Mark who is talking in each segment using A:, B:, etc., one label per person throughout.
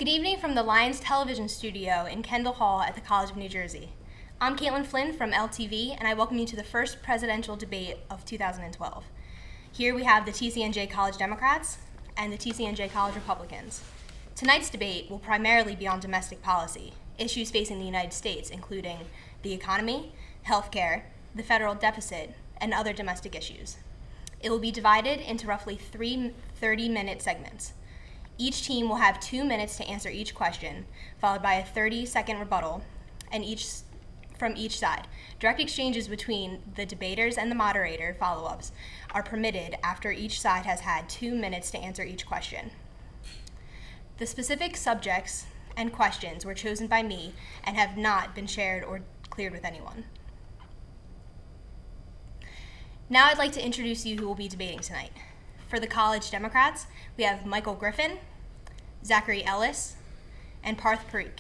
A: Good evening from the Lions Television Studio in Kendall Hall at the College of New Jersey. I'm Flynn from LTV, and I welcome you to the first presidential debate of 2012. Here we have the TCNJ College Democrats and the TCNJ College Republicans. Tonight's debate will primarily be on domestic policy, issues facing the United States, including the economy, healthcare, the federal deficit, and other domestic issues. It will be divided into roughly 3 30-minute segments. Each team will have 2 minutes to answer each question, followed by a 30-second rebuttal from each side. Direct exchanges between the debaters and the moderator follow-ups are permitted after each side has had 2 minutes to answer each question. The specific subjects and questions were chosen by me and have not been shared or cleared with anyone. Now I'd like to introduce you who will be debating tonight. For the College Democrats, we have Michael Griffin, Zachary Ellis, and Parth Parikh.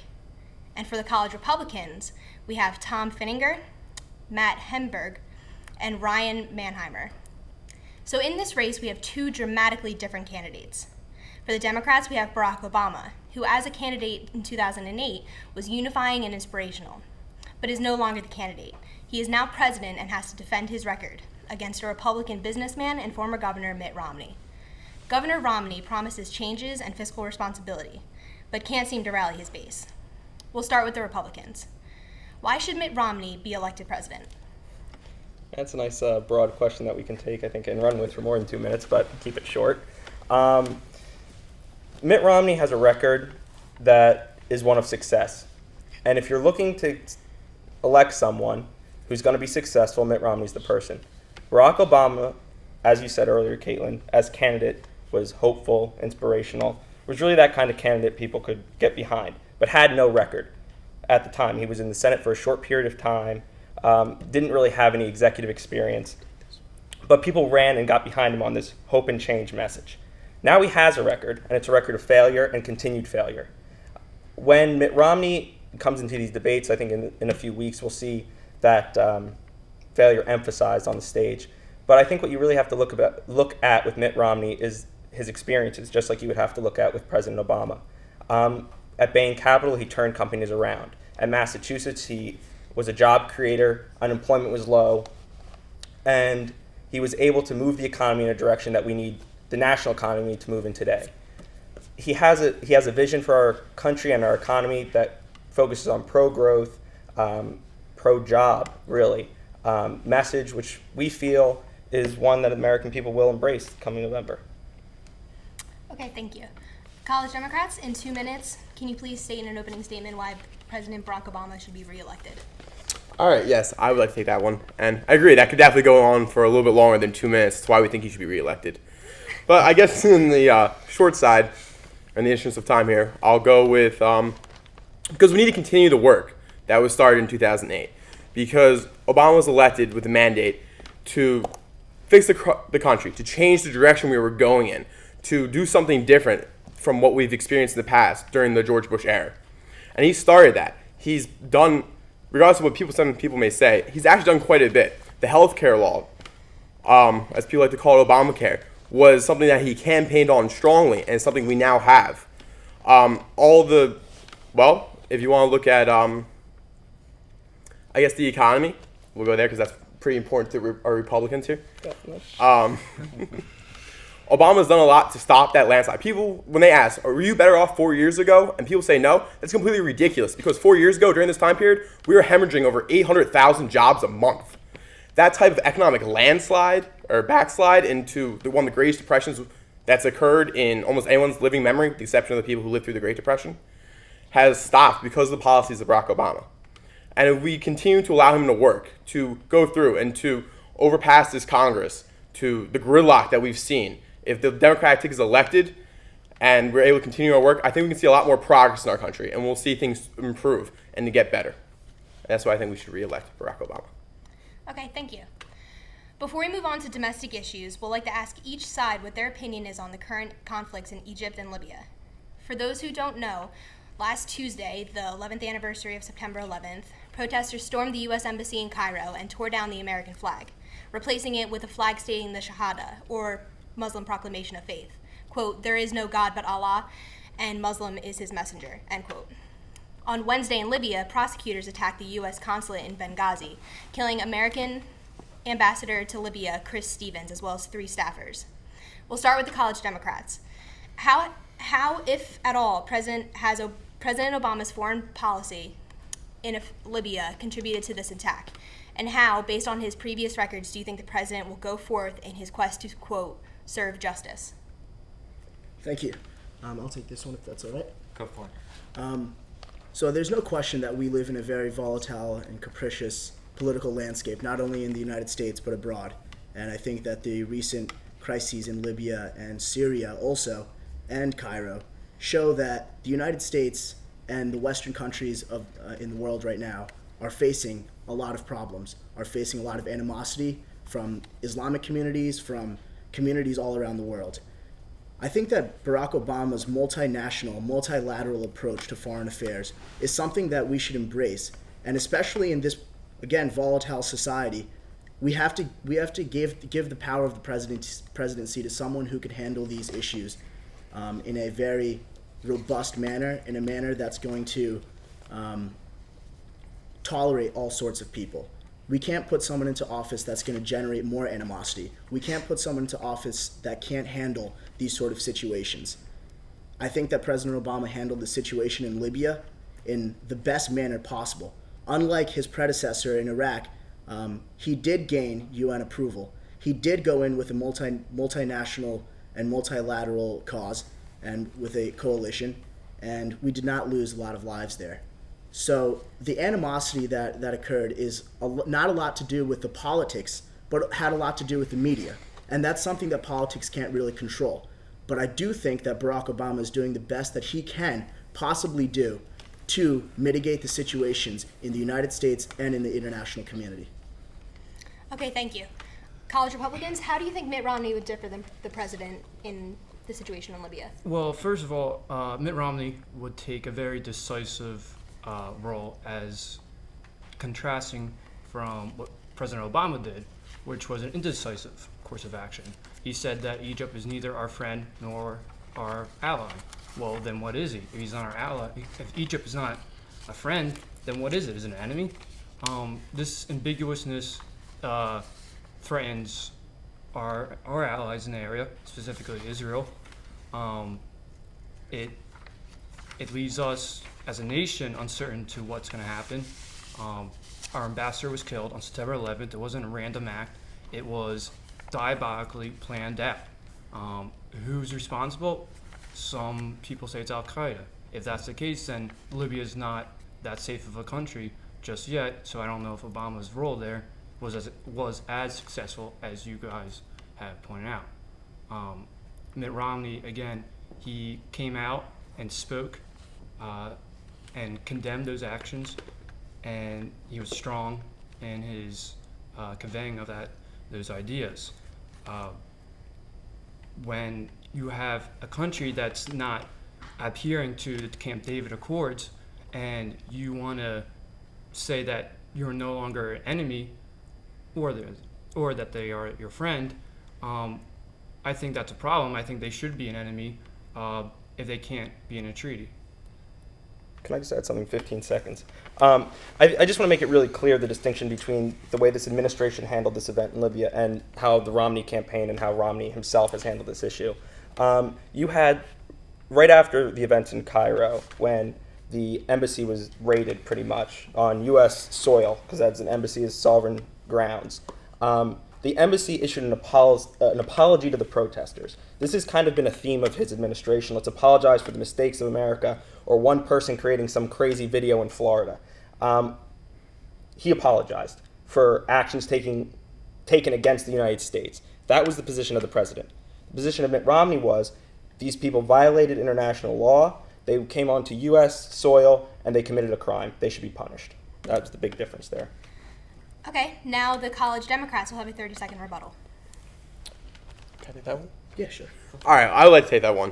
A: And for the College Republicans, we have Tom Finninger, Matt Hemberg, and Ryan Manheimer. So in this race, we have 2 dramatically different candidates. For the Democrats, we have Barack Obama, who as a candidate in 2008 was unifying and inspirational, but is no longer the candidate. He is now president and has to defend his record against a Republican businessman and former Governor Mitt Romney. Governor Romney promises changes and fiscal responsibility, but can't seem to rally his base. We'll start with the Republicans. Why should Mitt Romney be elected president?
B: That's a nice broad question that we can take, I think, and run with for more than 2 minutes, but keep it short. Mitt Romney has a record that is one of success. And if you're looking to elect someone who's going to be successful, Mitt Romney's the person. Barack Obama, as you said earlier, Caitlin, as candidate was hopeful, inspirational, was really that kind of candidate people could get behind, but had no record at the time. He was in the Senate for a short period of time, didn't really have any executive experience, but people ran and got behind him on this hope and change message. Now he has a record, and it's a record of failure and continued failure. When Mitt Romney comes into these debates, I think in a few weeks, we'll see that failure emphasized on the stage. But I think what you really have to look at with Mitt Romney is his experiences, just like you would have to look at with President Obama. At Bain Capital, he turned companies around. At Massachusetts, he was a job creator, unemployment was low, and he was able to move the economy in a direction that we need, the national economy, to move in today. He has a vision for our country and our economy that focuses on pro-growth, pro-job, really, message, which we feel is one that American people will embrace coming November.
A: Okay, thank you. College Democrats, in 2 minutes, can you please state in an opening statement why President Barack Obama should be reelected?
C: All right, yes, I would like to take that one. And I agree, that could definitely go on for a little bit longer than 2 minutes. That's why we think he should be reelected. But I guess in the short side, in the interest of time here, I'll go with, because we need to continue the work that was started in 2008. Because Obama was elected with a mandate to fix the country, to change the direction we were going in, to do something different from what we've experienced in the past during the George Bush era. And he started that. He's done, regardless of what some people may say, he's actually done quite a bit. The health care law, as people like to call it, Obamacare, was something that he campaigned on strongly, and something we now have. If you want to look at, I guess, the economy, we'll go there because that's pretty important to our Republicans here. Obama's done a lot to stop that landslide. People, when they ask, were you better off 4 years ago? And people say no, that's completely ridiculous, because 4 years ago, during this time period, we were hemorrhaging over 800,000 jobs a month. That type of economic landslide or backslide into one of the greatest depressions that's occurred in almost anyone's living memory, with the exception of the people who lived through the Great Depression, has stopped because of the policies of Barack Obama. And if we continue to allow him to work, to go through and to overpass this Congress, to the gridlock that we've seen, if the Democratic ticket is elected and we're able to continue our work, I think we can see a lot more progress in our country, and we'll see things improve and to get better. And that's why I think we should re-elect Barack Obama.
A: Okay, thank you. Before we move on to domestic issues, we'll like to ask each side what their opinion is on the current conflicts in Egypt and Libya. For those who don't know, last Tuesday, the 11th anniversary of September 11th, protesters stormed the U.S. Embassy in Cairo and tore down the American flag, replacing it with a flag stating the Shahada, or Muslim proclamation of faith. Quote, "There is no God but Allah," and Muslim is his messenger, end quote. On Wednesday in Libya, prosecutors attacked the U.S. consulate in Benghazi, killing American ambassador to Libya, Chris Stevens, as well as 3 staffers. We'll start with the College Democrats. How, if at all, President Obama's foreign policy in Libya contributed to this attack? And how, based on his previous records, do you think the president will go forth in his quest to, quote, serve justice?
D: Thank you. I'll take this one if that's all right.
C: Go for it.
D: So there's no question that we live in a very volatile and capricious political landscape, not only in the United States but abroad. And I think that the recent crises in Libya and Syria also, and Cairo, show that the United States and the Western countries in the world right now are facing a lot of problems, are facing a lot of animosity from Islamic communities, from communities all around the world. I think that Barack Obama's multinational, multilateral approach to foreign affairs is something that we should embrace. And especially in this, again, volatile society, we have to give the power of the presidency to someone who can handle these issues in a very robust manner, in a manner that's going to tolerate all sorts of people. We can't put someone into office that's going to generate more animosity. We can't put someone into office that can't handle these sort of situations. I think that President Obama handled the situation in Libya in the best manner possible. Unlike his predecessor in Iraq, he did gain UN approval. He did go in with a multinational and multilateral cause and with a coalition, and we did not lose a lot of lives there. So the animosity that occurred is not a lot to do with the politics, but had a lot to do with the media. And that's something that politics can't really control. But I do think that Barack Obama is doing the best that he can possibly do to mitigate the situations in the United States and in the international community.
A: Okay, thank you. College Republicans, how do you think Mitt Romney would differ than the president in the situation in Libya?
E: Well, first of all, Mitt Romney would take a very decisive role as contrasting from what President Obama did, which was an indecisive course of action. He said that Egypt is neither our friend nor our ally. Well, then what is he? If he's not our ally, if Egypt is not a friend, then what is it? Is it an enemy? This ambiguousness threatens our allies in the area, specifically Israel. It leaves us as a nation uncertain to what's going to happen. Our ambassador was killed on September 11th. It wasn't a random act. It was diabolically planned out. Who's responsible? Some people say it's Al-Qaeda. If that's the case, then Libya is not that safe of a country just yet, so I don't know if Obama's role there was as successful as you guys have pointed out. Mitt Romney, again, he came out and spoke and condemned those actions, and he was strong in his conveying of those ideas. When you have a country that's not adhering to the Camp David Accords, and you want to say that you're no longer an enemy, or that they are your friend, I think that's a problem. I think they should be an enemy if they can't be in a treaty.
B: Can I just add something? 15 seconds. I just want to make it really clear the distinction between the way this administration handled this event in Libya and how the Romney campaign and how Romney himself has handled this issue. You had, right after the events in Cairo, when the embassy was raided pretty much on U.S. soil, because that's an embassy is sovereign grounds, the embassy issued an apology to the protesters. This has kind of been a theme of his administration. Let's apologize for the mistakes of America, or one person creating some crazy video in Florida. He apologized for actions taken against the United States. That was the position of the president. The position of Mitt Romney was these people violated international law, they came onto U.S. soil, and they committed a crime. They should be punished. That was the big difference there.
A: Okay, now the College Democrats will have a 30-second rebuttal.
C: Can I take that one?
D: Yeah, sure.
C: All right, I would like to take that one.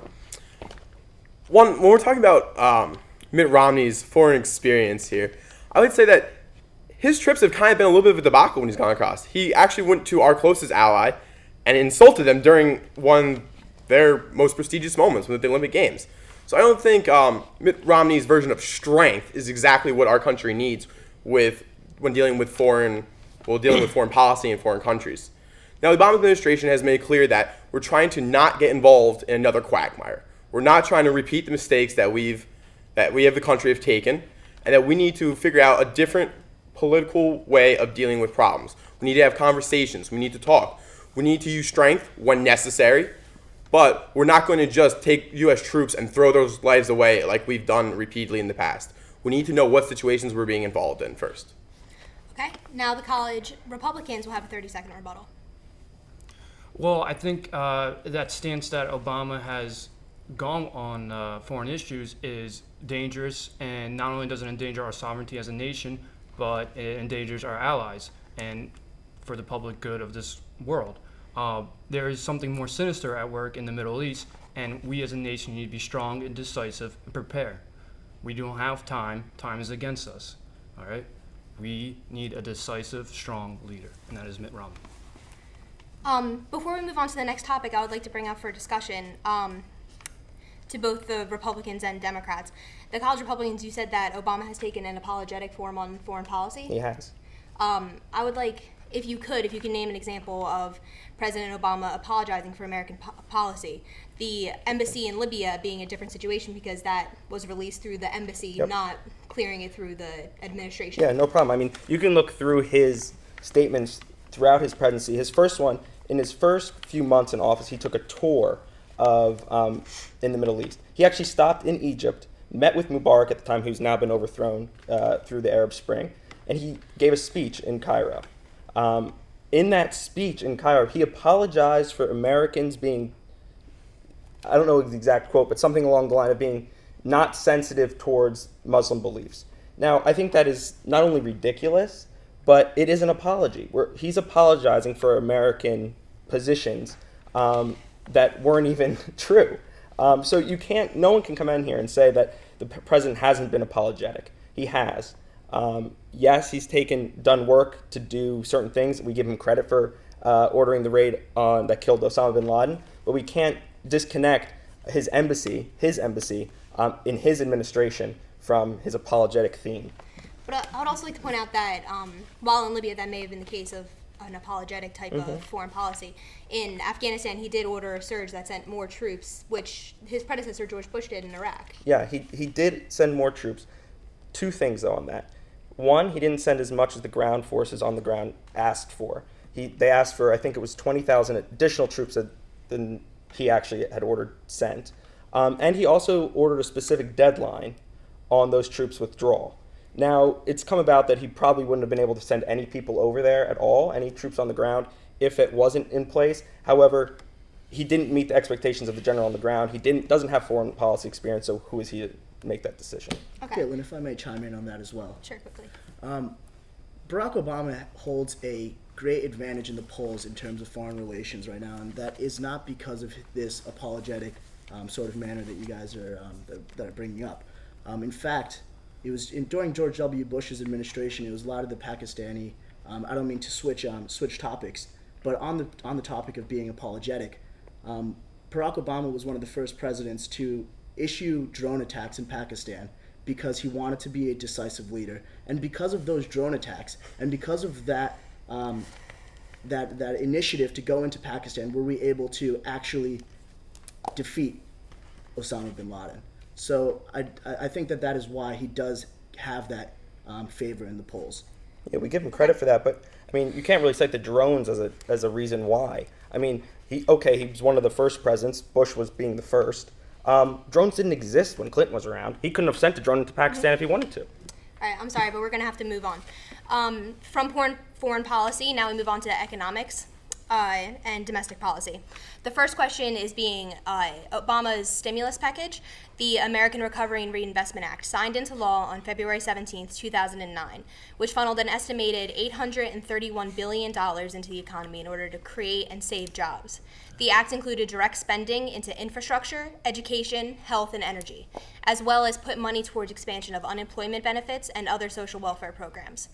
C: When we're talking about Mitt Romney's foreign experience here, I would say that his trips have kind of been a little bit of a debacle when he's gone across. He actually went to our closest ally and insulted them during one of their most prestigious moments with the Olympic Games. So I don't think Mitt Romney's version of strength is exactly what our country needs when dealing with foreign policy in foreign countries. Now, the Obama administration has made clear that we're trying to not get involved in another quagmire. We're not trying to repeat the mistakes that we have the country have taken, and that we need to figure out a different political way of dealing with problems. We need to have conversations. We need to talk. We need to use strength when necessary, but we're not going to just take U.S. troops and throw those lives away like we've done repeatedly in the past. We need to know what situations we're being involved in first.
A: Okay, now the college Republicans will have a 30-second rebuttal.
E: Well, I think that stance that Obama has gone on foreign issues is dangerous, and not only does it endanger our sovereignty as a nation, but it endangers our allies and for the public good of this world. There is something more sinister at work in the Middle East, and we as a nation need to be strong and decisive and prepare. We don't have time. Time is against us. All right? We need a decisive, strong leader, and that is Mitt Romney.
A: Before we move on to the next topic, I would like to bring up for discussion to both the Republicans and Democrats. The college Republicans, you said that Obama has taken an apologetic form on foreign policy.
B: He has.
A: I would like, if you can name an example of President Obama apologizing for American policy. The embassy in Libya being a different situation because that was released through the embassy, not clearing it through the administration.
B: Yeah, no problem. I mean, you can look through his statements throughout his presidency. His first one, in his first few months in office, he took a tour of in the Middle East. He actually stopped in Egypt, met with Mubarak at the time, who's now been overthrown through the Arab Spring, and he gave a speech in Cairo. In that speech in Cairo, he apologized for Americans being, I don't know the exact quote, but something along the line of being not sensitive towards Muslim beliefs. Now, I think that is not only ridiculous, but it is an apology. He's apologizing for American positions that weren't even true. So no one can come in here and say that the president hasn't been apologetic. He has. Yes, he's done work to do certain things. We give him credit for ordering the raid that killed Osama bin Laden, but we can't disconnect his embassy in his administration from his apologetic theme.
A: But I would also like to point out that while in Libya that may have been the case of an apologetic type of foreign policy, in Afghanistan he did order a surge that sent more troops, which his predecessor George Bush did in Iraq.
B: Yeah, he did send more troops. Two things, though, on that. One, he didn't send as much as the ground forces on the ground asked for. They asked for, I think it was 20,000 additional troops than he actually had ordered sent. And he also ordered a specific deadline on those troops' withdrawal. Now, it's come about that he probably wouldn't have been able to send any people over there at all, any troops on the ground, if it wasn't in place. However, he didn't meet the expectations of the general on the ground. He doesn't have foreign policy experience, so who is he to make that decision?
A: Okay.
D: Caitlin, if I may chime in on that as well.
A: Sure, quickly.
D: Barack Obama holds a great advantage in the polls in terms of foreign relations right now, and that is not because of this apologetic sort of manner that you guys are bringing up. In fact, it was during George W. Bush's administration. It was a lot of the Pakistani. I don't mean to switch topics, but on the topic of being apologetic, Barack Obama was one of the first presidents to issue drone attacks in Pakistan because he wanted to be a decisive leader, and because of those drone attacks, and because of that initiative to go into Pakistan, were we able to actually defeat Osama bin Laden. So I think that is why he does have that favor in the polls.
B: Yeah, we give him credit for that, but I mean, you can't really cite the drones as a reason why. I mean, he was one of the first presidents. Bush was being the first. Drones didn't exist when Clinton was around. He couldn't have sent a drone into Pakistan if he wanted to.
A: All right, I'm sorry, but we're going to have to move on. From foreign policy, now we move on to economics and domestic policy. The first question is Obama's stimulus package, the American Recovery and Reinvestment Act, signed into law on February 17, 2009, which funneled an estimated $831 billion into the economy in order to create and save jobs. The act included direct spending into infrastructure, education, health, and energy, as well as put money towards expansion of unemployment benefits and other social welfare programs.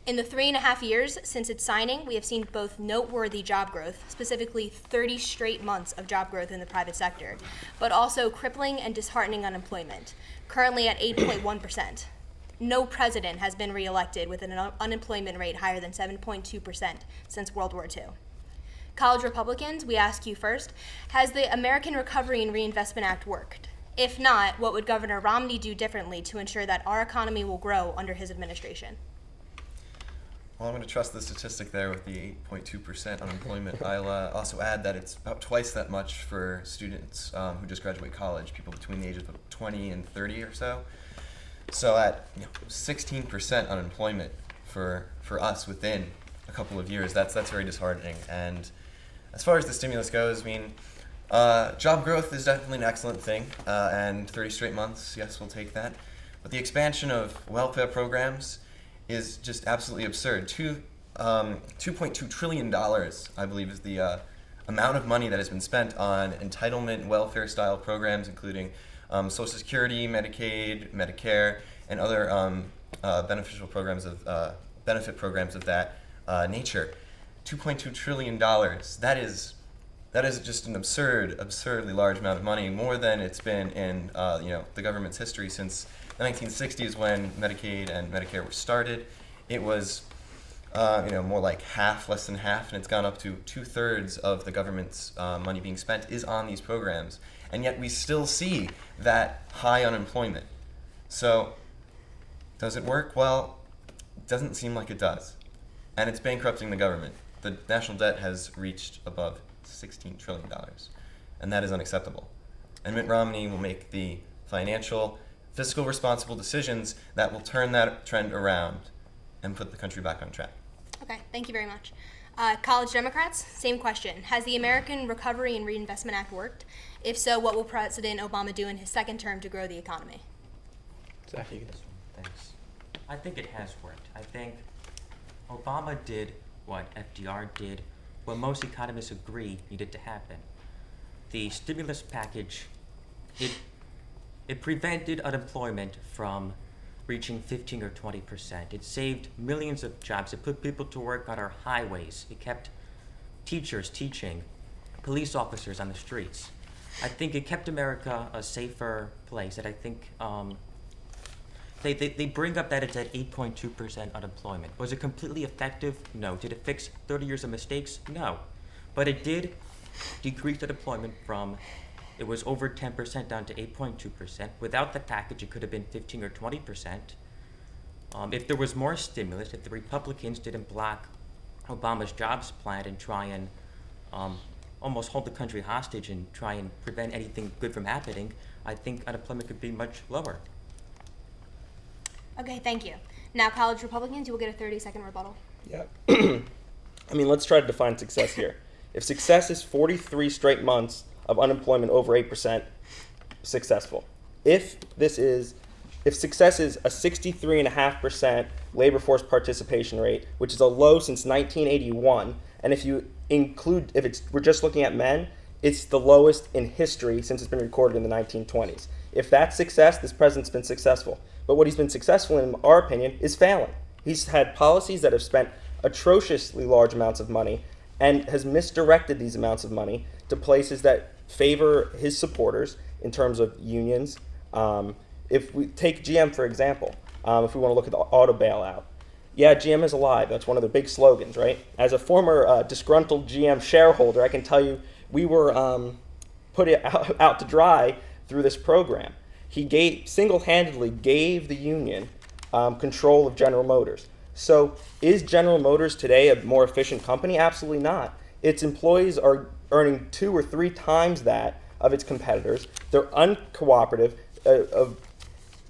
A: In the 3.5 years since its signing, we have seen both noteworthy job growth, specifically 30 straight months of job growth in the private sector, but also crippling and disheartening unemployment, currently at 8.1%. No president has been reelected with an unemployment rate higher than 7.2% since World War II. College Republicans, we ask you first, has the American Recovery and Reinvestment Act worked? If not, what would Governor Romney do differently to ensure that our economy will grow under his administration?
F: Well, I'm going to trust the statistic there with the 8.2% unemployment. I'll also add that it's about twice that much for students who just graduate college, people between the ages of 20 and 30 or so. So at 16% unemployment for us within a couple of years, that's very disheartening. And as far as the stimulus goes, I mean, job growth is definitely an excellent thing, and 30 straight months, yes, we'll take that. But the expansion of welfare programs is just absolutely absurd. $2.2 trillion, I believe, is the amount of money that has been spent on entitlement welfare-style programs, including Social Security, Medicaid, Medicare, and other beneficial programs of benefit programs of that nature. $2.2 trillion. That is just an absurdly large amount of money, more than it's been in the government's history since the 1960s, when Medicaid and Medicare were started. It was more like half, less than half, and it's gone up to 2/3 of the government's money being spent is on these programs, and yet we still see that high unemployment. So, does it work? Well, it doesn't seem like it does, and it's bankrupting the government. The national debt has reached above $16 trillion, and that is unacceptable. And Mitt Romney will make the fiscal responsible decisions that will turn that trend around and put the country back on track.
A: Okay, thank you very much. College Democrats, same question. Has the American Recovery and Reinvestment Act worked? If so, what will President Obama do in his second term to grow the economy?
B: Zach, you can-
G: Thanks. I think it has worked. I think Obama did what FDR did, what most economists agree needed to happen. The stimulus package, it prevented unemployment from reaching 15 or 20%. It saved millions of jobs. It put people to work on our highways. It kept teachers teaching, police officers on the streets. I think it kept America a safer place. And I think they bring up that it's at 8.2% unemployment. Was it completely effective? No. Did it fix 30 years of mistakes? No. But it did decrease unemployment from, it was over 10% down to 8.2%. Without the package, it could have been 15 or 20%. If there was more stimulus, if the Republicans didn't block Obama's jobs plan and try and almost hold the country hostage and try and prevent anything good from happening, I think unemployment could be much lower.
A: Okay, thank you. Now, College Republicans, you will get a 30-second rebuttal.
B: Yeah. I mean, let's try to define success here. If success is 43 straight months of unemployment over 8%, successful. If success is a 63.5% labor force participation rate, which is a low since 1981, and if we're just looking at men, it's the lowest in history since it's been recorded in the 1920s. If that's success, this president's been successful. But what he's been successful in our opinion, is failing. He's had policies that have spent atrociously large amounts of money and has misdirected these amounts of money to places that favor his supporters in terms of unions. If we take GM, for example, if we want to look at the auto bailout, yeah, GM is alive. That's one of the big slogans, right? As a former disgruntled GM shareholder, I can tell you we were put out to dry through this program. He single-handedly gave the union control of General Motors. So is General Motors today a more efficient company? Absolutely not. Its employees are earning 2 or 3 times that of its competitors. They're uncooperative. A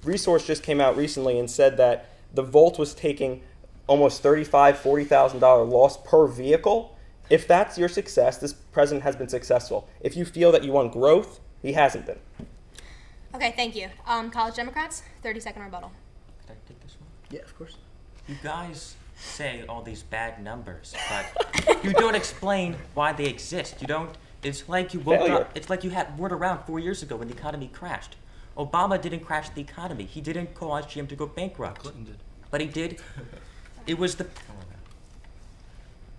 B: resource just came out recently and said that the Volt was taking almost $35,000, $40,000 loss per vehicle. If that's your success, this president has been successful. If you feel that you want growth, he hasn't been.
A: Okay, thank you. College Democrats, 30-second rebuttal.
G: Could I take this one?
D: Yeah, of course.
G: You guys say all these bad numbers, but you don't explain why they exist. You don't. It's like you woke up. It's like you had word around 4 years ago when the economy crashed. Obama didn't crash the economy. He didn't cause GM to go bankrupt.
E: Clinton did.
G: But he did. It was the.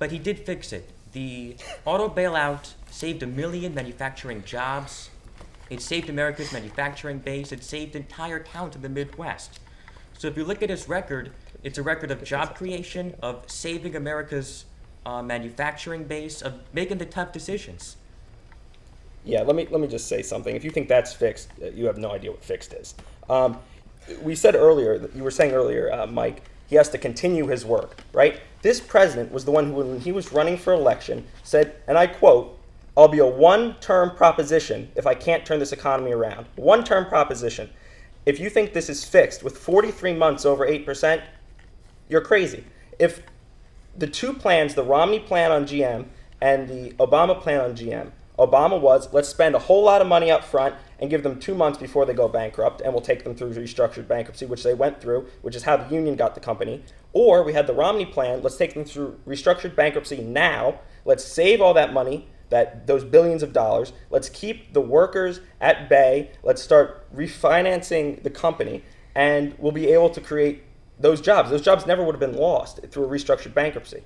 G: But he did fix it. The auto bailout saved 1 million manufacturing jobs. It saved America's manufacturing base. It saved entire towns in the Midwest. So if you look at his record, it's a record of job creation, of saving America's manufacturing base, of making the tough decisions.
B: Yeah, let me just say something. If you think that's fixed, you have no idea what fixed is. We said earlier, you were saying earlier, Mike, he has to continue his work, right? This president was the one who, when he was running for election, said, and I quote, "I'll be a one-term proposition if I can't turn this economy around." One-term proposition. If you think this is fixed with 43 months over 8%, you're crazy. If the two plans, the Romney plan on GM and the Obama plan on GM, Obama was, let's spend a whole lot of money up front and give them 2 months before they go bankrupt, and we'll take them through restructured bankruptcy, which they went through, which is how the union got the company. Or we had the Romney plan, let's take them through restructured bankruptcy now, let's save all that money, those billions of dollars, let's keep the workers at bay, let's start refinancing the company, and we'll be able to create those jobs. Those jobs never would have been lost through a restructured bankruptcy.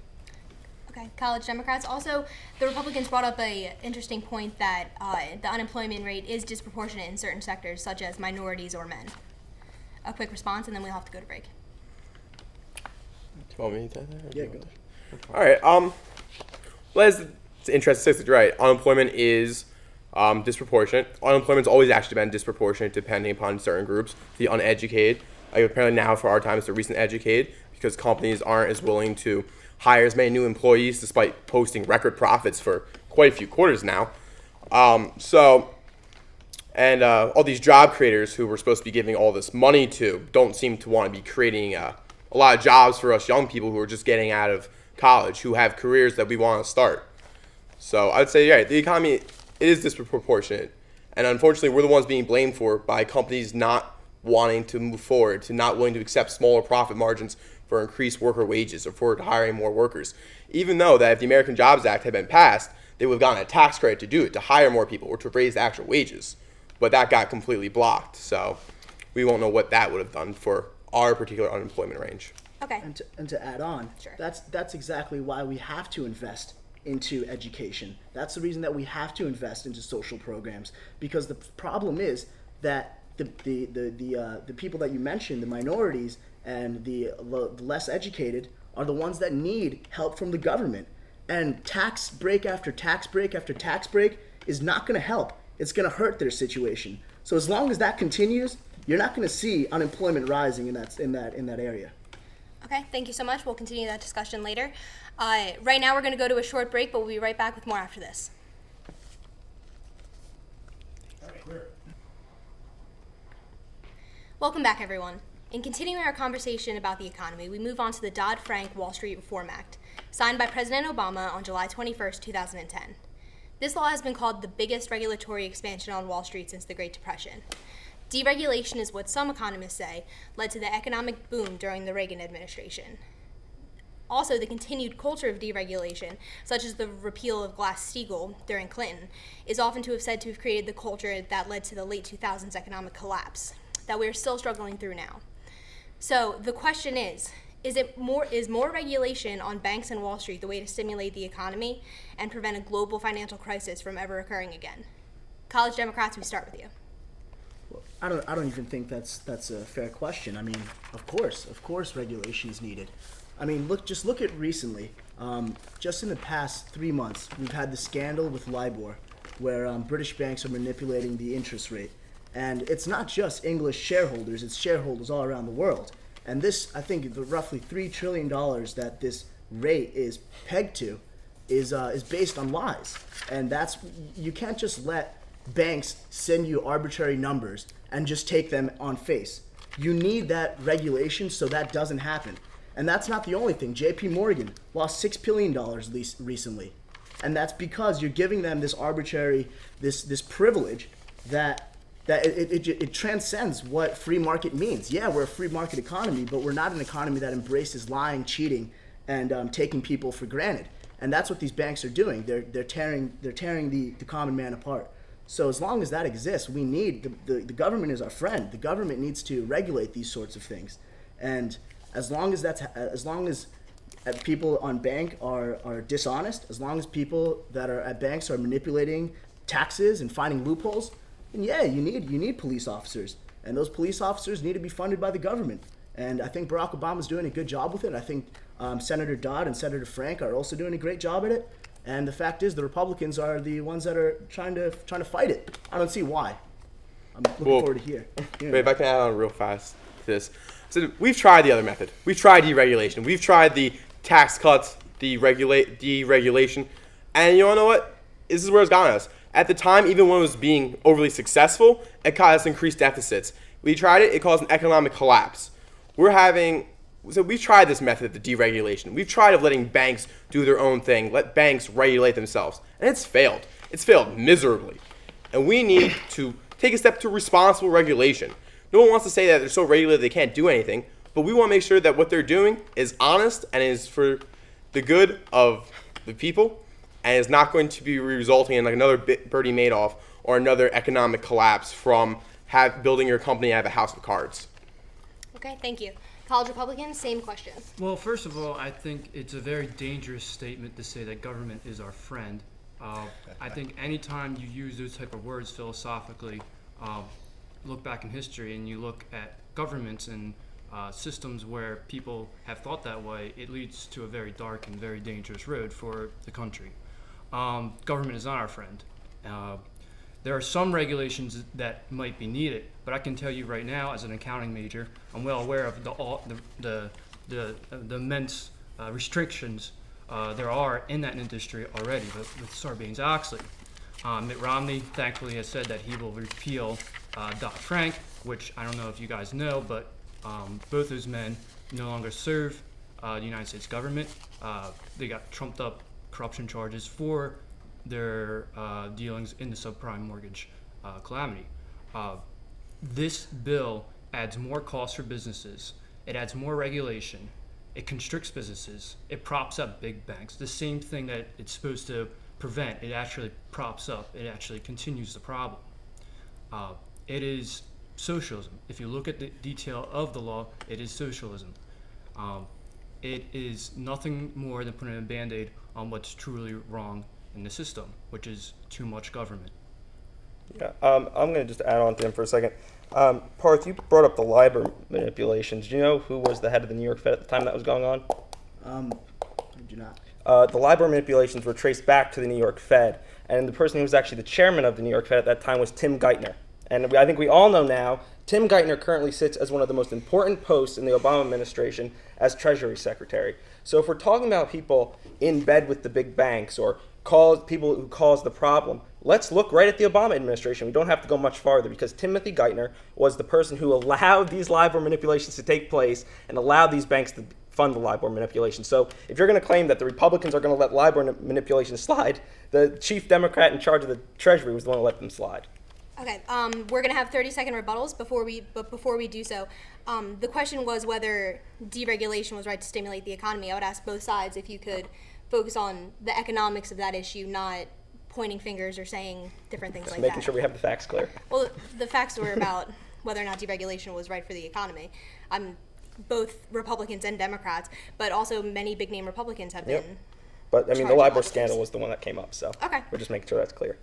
A: Okay, college Democrats. Also, the Republicans brought up an interesting point that the unemployment rate is disproportionate in certain sectors, such as minorities or men. A quick response, and then we'll have to go to break.
C: Do you want me to take that?
D: Yeah, go.
C: All right. Well, it's interesting statistics, right? Unemployment is disproportionate. Unemployment's always actually been disproportionate depending upon certain groups. The uneducated, apparently now for our time, it's the recent educated, because companies aren't as willing to hire as many new employees despite posting record profits for quite a few quarters now. All these job creators who we're supposed to be giving all this money to don't seem to want to be creating a lot of jobs for us young people who are just getting out of college, who have careers that we want to start. So I'd say, yeah, the economy, it is disproportionate. And unfortunately, we're the ones being blamed for it by companies not wanting to move forward, to not willing to accept smaller profit margins for increased worker wages or for hiring more workers. Even though that if the American Jobs Act had been passed, they would have gotten a tax credit to do it, to hire more people or to raise the actual wages. But that got completely blocked. So we won't know what that would have done for our particular unemployment range.
A: Okay.
D: And to add on,
A: Sure.
D: that's exactly why we have to invest into education. That's the reason that we have to invest into social programs, because the problem is that the people that you mentioned, the minorities and the less educated, are the ones that need help from the government. And tax break after tax break after tax break is not going to help. It's going to hurt their situation. So as long as that continues, you're not going to see unemployment rising in that area.
A: Okay, thank you so much. We'll continue that discussion later. Right now we're going to go to a short break, but we'll be right back with more after this. Welcome back, everyone. In continuing our conversation about the economy, we move on to the Dodd-Frank Wall Street Reform Act, signed by President Obama on July 21st, 2010. This law has been called the biggest regulatory expansion on Wall Street since the Great Depression. Deregulation is what some economists say led to the economic boom during the Reagan administration. Also, the continued culture of deregulation, such as the repeal of Glass-Steagall during Clinton, is often to have said to have created the culture that led to the late 2000s economic collapse that we are still struggling through now. So the question is more regulation on banks and Wall Street the way to stimulate the economy and prevent a global financial crisis from ever occurring again? College Democrats, we start with you.
D: I don't even think that's a fair question. I mean, of course regulation is needed. I mean, look at recently. Just in the past 3 months, we've had the scandal with LIBOR, where British banks are manipulating the interest rate. And it's not just English shareholders, it's shareholders all around the world. And this, I think, the roughly $3 trillion that this rate is pegged to is based on lies. And you can't just let banks send you arbitrary numbers and just take them on face. You need that regulation so that doesn't happen. And that's not the only thing. JP Morgan lost $6 billion recently. And that's because you're giving them this arbitrary, this privilege that it transcends what free market means. Yeah, we're a free market economy, but we're not an economy that embraces lying, cheating, and taking people for granted. And that's what these banks are doing. They're tearing the common man apart. So as long as that exists, we need the government is our friend. The government needs to regulate these sorts of things. And As long as people on bank are dishonest, as long as people that are at banks are manipulating taxes and finding loopholes, then yeah, you need police officers, and those police officers need to be funded by the government. And I think Barack Obama's doing a good job with it. I think Senator Dodd and Senator Frank are also doing a great job at it. And the fact is, the Republicans are the ones that are trying to fight it. I don't see why. I'm looking forward to hearing
C: If I can add on real fast to this. So we've tried the other method. We've tried deregulation. We've tried the tax cuts, deregulation. And you wanna know what? This is where it's gotten us. At the time, even when it was being overly successful, it caused us increased deficits. We tried it, it caused an economic collapse. We've tried this method of deregulation. We've tried of letting banks do their own thing, let banks regulate themselves. And it's failed. It's failed miserably. And we need to take a step to responsible regulation. No one wants to say that they're so regulated they can't do anything, but we want to make sure that what they're doing is honest and is for the good of the people and is not going to be resulting in like another Bernie Madoff or another economic collapse from building your company out of a house of cards.
A: Okay, thank you. College Republicans, same question.
E: Well, first of all, I think it's a very dangerous statement to say that government is our friend. I think anytime you use those type of words philosophically, look back in history and you look at governments and systems where people have thought that way, it leads to a very dark and very dangerous road for the country. Government is not our friend. There are some regulations that might be needed, but I can tell you right now, as an accounting major, I'm well aware of the immense restrictions there are in that industry already with Sarbanes-Oxley. Mitt Romney, thankfully, has said that he will repeal Dodd-Frank, which I don't know if you guys know, but both those men no longer serve the United States government. They got trumped up corruption charges for their dealings in the subprime mortgage calamity. This bill adds more costs for businesses. It adds more regulation. It constricts businesses. It props up big banks. The same thing that it's supposed to prevent, it actually props up. It actually continues the problem. It is socialism. If you look at the detail of the law, it is socialism. It is nothing more than putting a Band-Aid on what's truly wrong in the system, which is too much government.
B: Yeah, I'm going to just add on to him for a second. Parth, you brought up the LIBOR manipulations. Do you know who was the head of the New York Fed at the time that was going on?
D: I do not.
B: The LIBOR manipulations were traced back to the New York Fed, and the person who was actually the chairman of the New York Fed at that time was Tim Geithner. And I think we all know now, Tim Geithner currently sits as one of the most important posts in the Obama administration as Treasury Secretary. So if we're talking about people in bed with the big banks or people who caused the problem, let's look right at the Obama administration. We don't have to go much farther because Timothy Geithner was the person who allowed these LIBOR manipulations to take place and allowed these banks to fund the LIBOR manipulation. So if you're going to claim that the Republicans are going to let LIBOR manipulation slide, the chief Democrat in charge of the Treasury was the one who let them slide.
A: Okay, we're going to have 30-second rebuttals before we do so. The question was whether deregulation was right to stimulate the economy. I would ask both sides if you could focus on the economics of that issue, not pointing fingers or saying different things like that.
B: Making sure we have the facts clear.
A: Well, the facts were about whether or not deregulation was right for the economy. Both Republicans and Democrats, but also many big-name Republicans have been.
B: But, I mean, the LIBOR scandal was the one that came up, so
A: okay.
B: We're just making sure that's clear.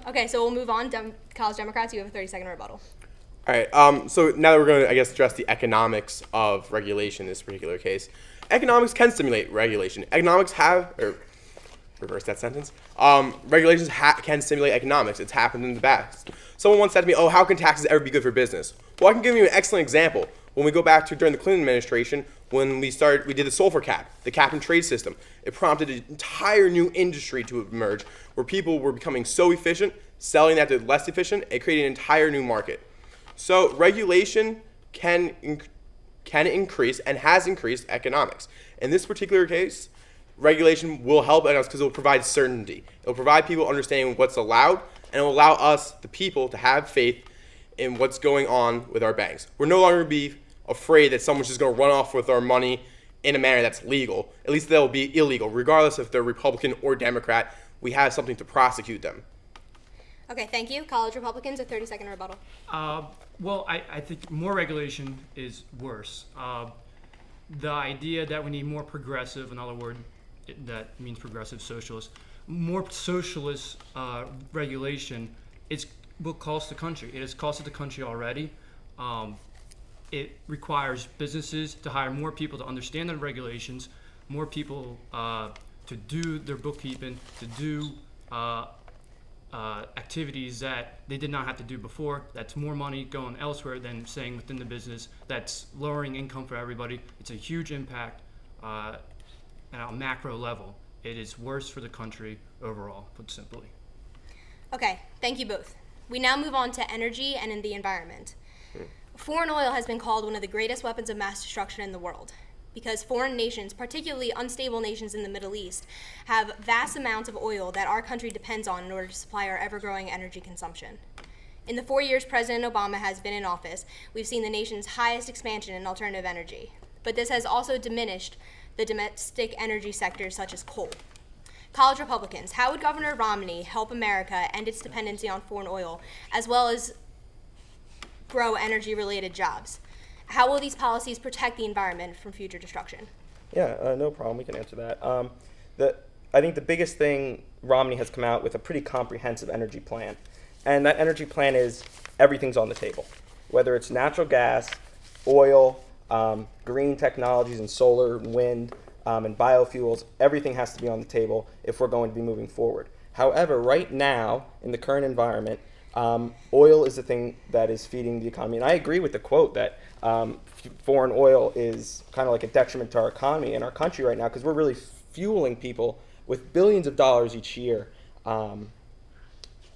A: Okay, so we'll move on. College Democrats, you have a 30-second rebuttal.
C: All right, so now that we're going to, I guess, address the economics of regulation in this particular case. Economics can stimulate regulation. Reverse that sentence. Regulations can stimulate economics. It's happened in the past. Someone once said to me, oh, how can taxes ever be good for business? Well, I can give you an excellent example. When we go back to during the Clinton administration, when we did the sulfur cap, the cap and trade system. It prompted an entire new industry to emerge where people were becoming so efficient, selling that to less efficient, it created an entire new market. So regulation can increase and has increased economics. In this particular case, regulation will help us because it will provide certainty. It will provide people understanding what's allowed, and it will allow us, the people, to have faith in what's going on with our banks. We're no longer be afraid that someone's just going to run off with our money in a manner that's legal. At least they'll be illegal. Regardless if they're Republican or Democrat, we have something to prosecute them.
A: Okay, thank you. College Republicans, a 30-second rebuttal.
E: Well, I think more regulation is worse. the idea that we need more progressive, another word that means progressive socialist, more socialist regulation, will cost the country. It has costed the country already. It requires businesses to hire more people to understand the regulations, more people to do their bookkeeping, to do activities that they did not have to do before. That's more money going elsewhere than staying within the business. That's lowering income for everybody. It's a huge impact at a macro level. It is worse for the country overall, put simply.
A: Okay, thank you both. We now move on to energy and in the environment. Foreign oil has been called one of the greatest weapons of mass destruction in the world because foreign nations, particularly unstable nations in the Middle East, have vast amounts of oil that our country depends on in order to supply our ever-growing energy consumption. In the 4 years President Obama has been in office, we've seen the nation's highest expansion in alternative energy, but this has also diminished the domestic energy sectors such as coal. College Republicans, how would Governor Romney help America end its dependency on foreign oil, as well as grow energy-related jobs? How will these policies protect the environment from future destruction?
B: Yeah, no problem. We can answer that. I think the biggest thing, Romney has come out with a pretty comprehensive energy plan. And that energy plan is everything's on the table, whether it's natural gas, oil, green technologies and solar and wind, and biofuels. Everything has to be on the table if we're going to be moving forward. However, right now, in the current environment, oil is the thing that is feeding the economy. And I agree with the quote that foreign oil is kind of like a detriment to our economy and our country right now because we're really fueling people with billions of dollars each year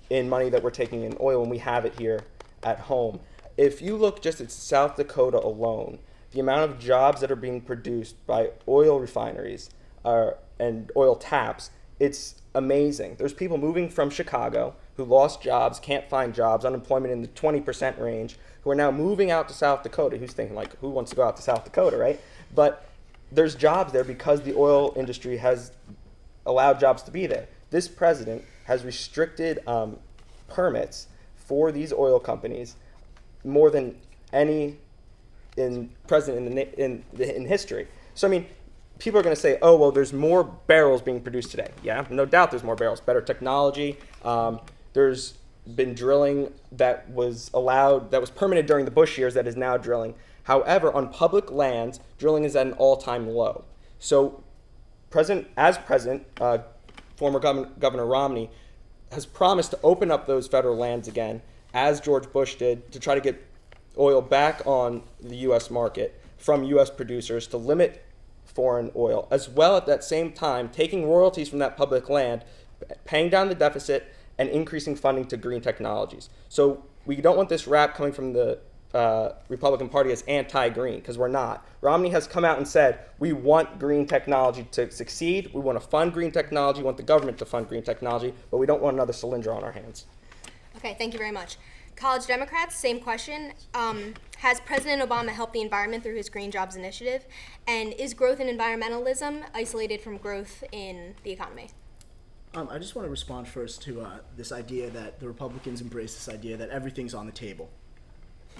B: in money that we're taking in oil, and we have it here at home. If you look just at South Dakota alone, the amount of jobs that are being produced by oil refineries and oil taps, it's amazing. There's people moving from Chicago who lost jobs, can't find jobs, unemployment in the 20% range, who are now moving out to South Dakota. Who's thinking, like, who wants to go out to South Dakota, right? But there's jobs there because the oil industry has allowed jobs to be there. This president has restricted permits for these oil companies more than any president in history. So, I mean, people are going to say, oh, well, there's more barrels being produced today. Yeah, no doubt there's more barrels. Better technology. There's been drilling that was permitted during the Bush years that is now drilling. However, on public lands, drilling is at an all-time low. So, former Governor Romney has promised to open up those federal lands again, as George Bush did, to try to get oil back on the U.S. market from U.S. producers to limit foreign oil, as well at that same time taking royalties from that public land, paying down the deficit, and increasing funding to green technologies. So we don't want this rap coming from the Republican Party as anti-green, because we're not. Romney has come out and said, we want green technology to succeed, we want to fund green technology, we want the government to fund green technology, but we don't want another Solyndra on our hands.
A: Okay, thank you very much. College Democrats, same question. Has President Obama helped the environment through his Green Jobs Initiative? And is growth in environmentalism isolated from growth in the economy?
D: I just want to respond first to this idea that the Republicans embrace this idea that everything's on the table.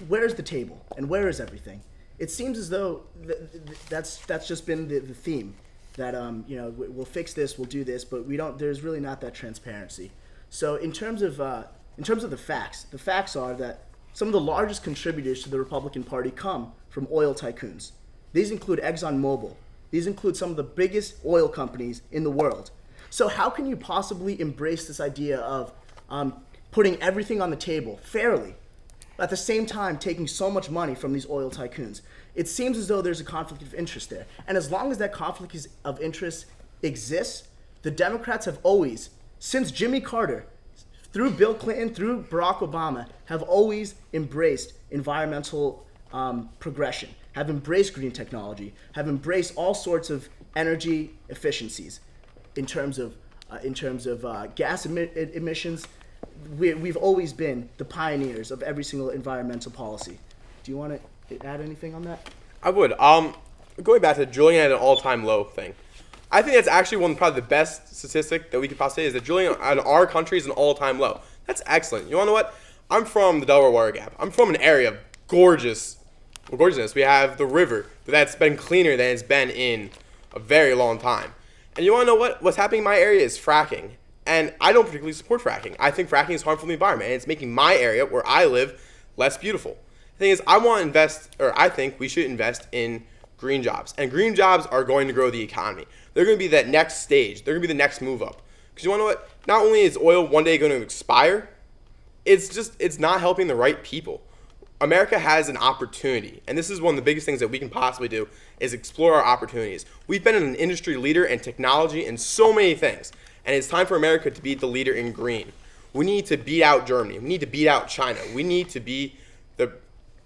D: Where's the table and where is everything? It seems as though that's just been the theme, that we'll fix this, we'll do this, but there's really not that transparency. So in terms of the facts are that some of the largest contributors to the Republican Party come from oil tycoons. These include ExxonMobil. These include some of the biggest oil companies in the world. So how can you possibly embrace this idea of putting everything on the table fairly, at the same time taking so much money from these oil tycoons? It seems as though there's a conflict of interest there. And as long as that conflict of interest exists, the Democrats have always, since Jimmy Carter, through Bill Clinton, through Barack Obama, have always embraced environmental progression, have embraced green technology, have embraced all sorts of energy efficiencies. In terms of gas emissions, we've always been the pioneers of every single environmental policy. Do you want to add anything on that?
C: I would. Going back to drilling at an all-time low thing, I think that's actually probably the best statistic that we could possibly say is that drilling in our country is an all-time low. That's excellent. You want to know what? I'm from the Delaware Water Gap. I'm from an area of gorgeous gorgeousness. We have the river that's been cleaner than it's been in a very long time. And you want to know what's happening in my area is fracking. And I don't particularly support fracking. I think fracking is harmful to the environment, and it's making my area where I live less beautiful. The thing is, I think we should invest in green jobs. And green jobs are going to grow the economy. They're going to be that next stage. They're going to be the next move up. Because you want to know what? Not only is oil one day going to expire, it's not helping the right people. America has an opportunity, and this is one of the biggest things that we can possibly do is explore our opportunities. We've been an industry leader in technology and so many things, and it's time for America to be the leader in green. We need to beat out Germany. We need to beat out China. We need to be the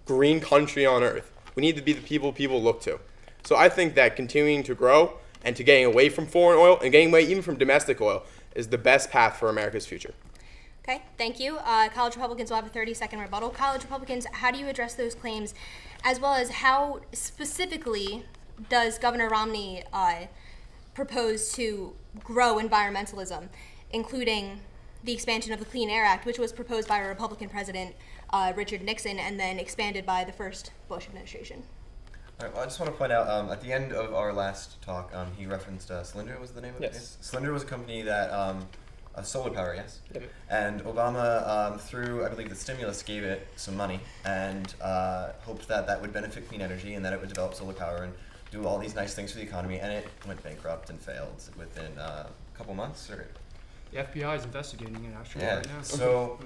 C: green country on earth. We need to be the people look to. So I think that continuing to grow and to getting away from foreign oil and getting away even from domestic oil is the best path for America's future.
A: Okay, thank you. College Republicans will have a 30-second rebuttal. College Republicans, how do you address those claims, as well as how specifically does Governor Romney propose to grow environmentalism, including the expansion of the Clean Air Act, which was proposed by a Republican president, Richard Nixon, and then expanded by the first Bush administration?
F: All right, well, I just want to point out, at the end of our last talk, he referenced Cylinder was the name of it?
B: Yes.
F: Cylinder was a company that, solar power, yes?
B: Yep.
F: And Obama, through, I believe, the stimulus, gave it some money and hoped that that would benefit clean energy and that it would develop solar power and do all these nice things for the economy, and it went bankrupt and failed within a couple months. Or
E: The FBI is investigating it actually
F: yeah,
E: right now.
F: so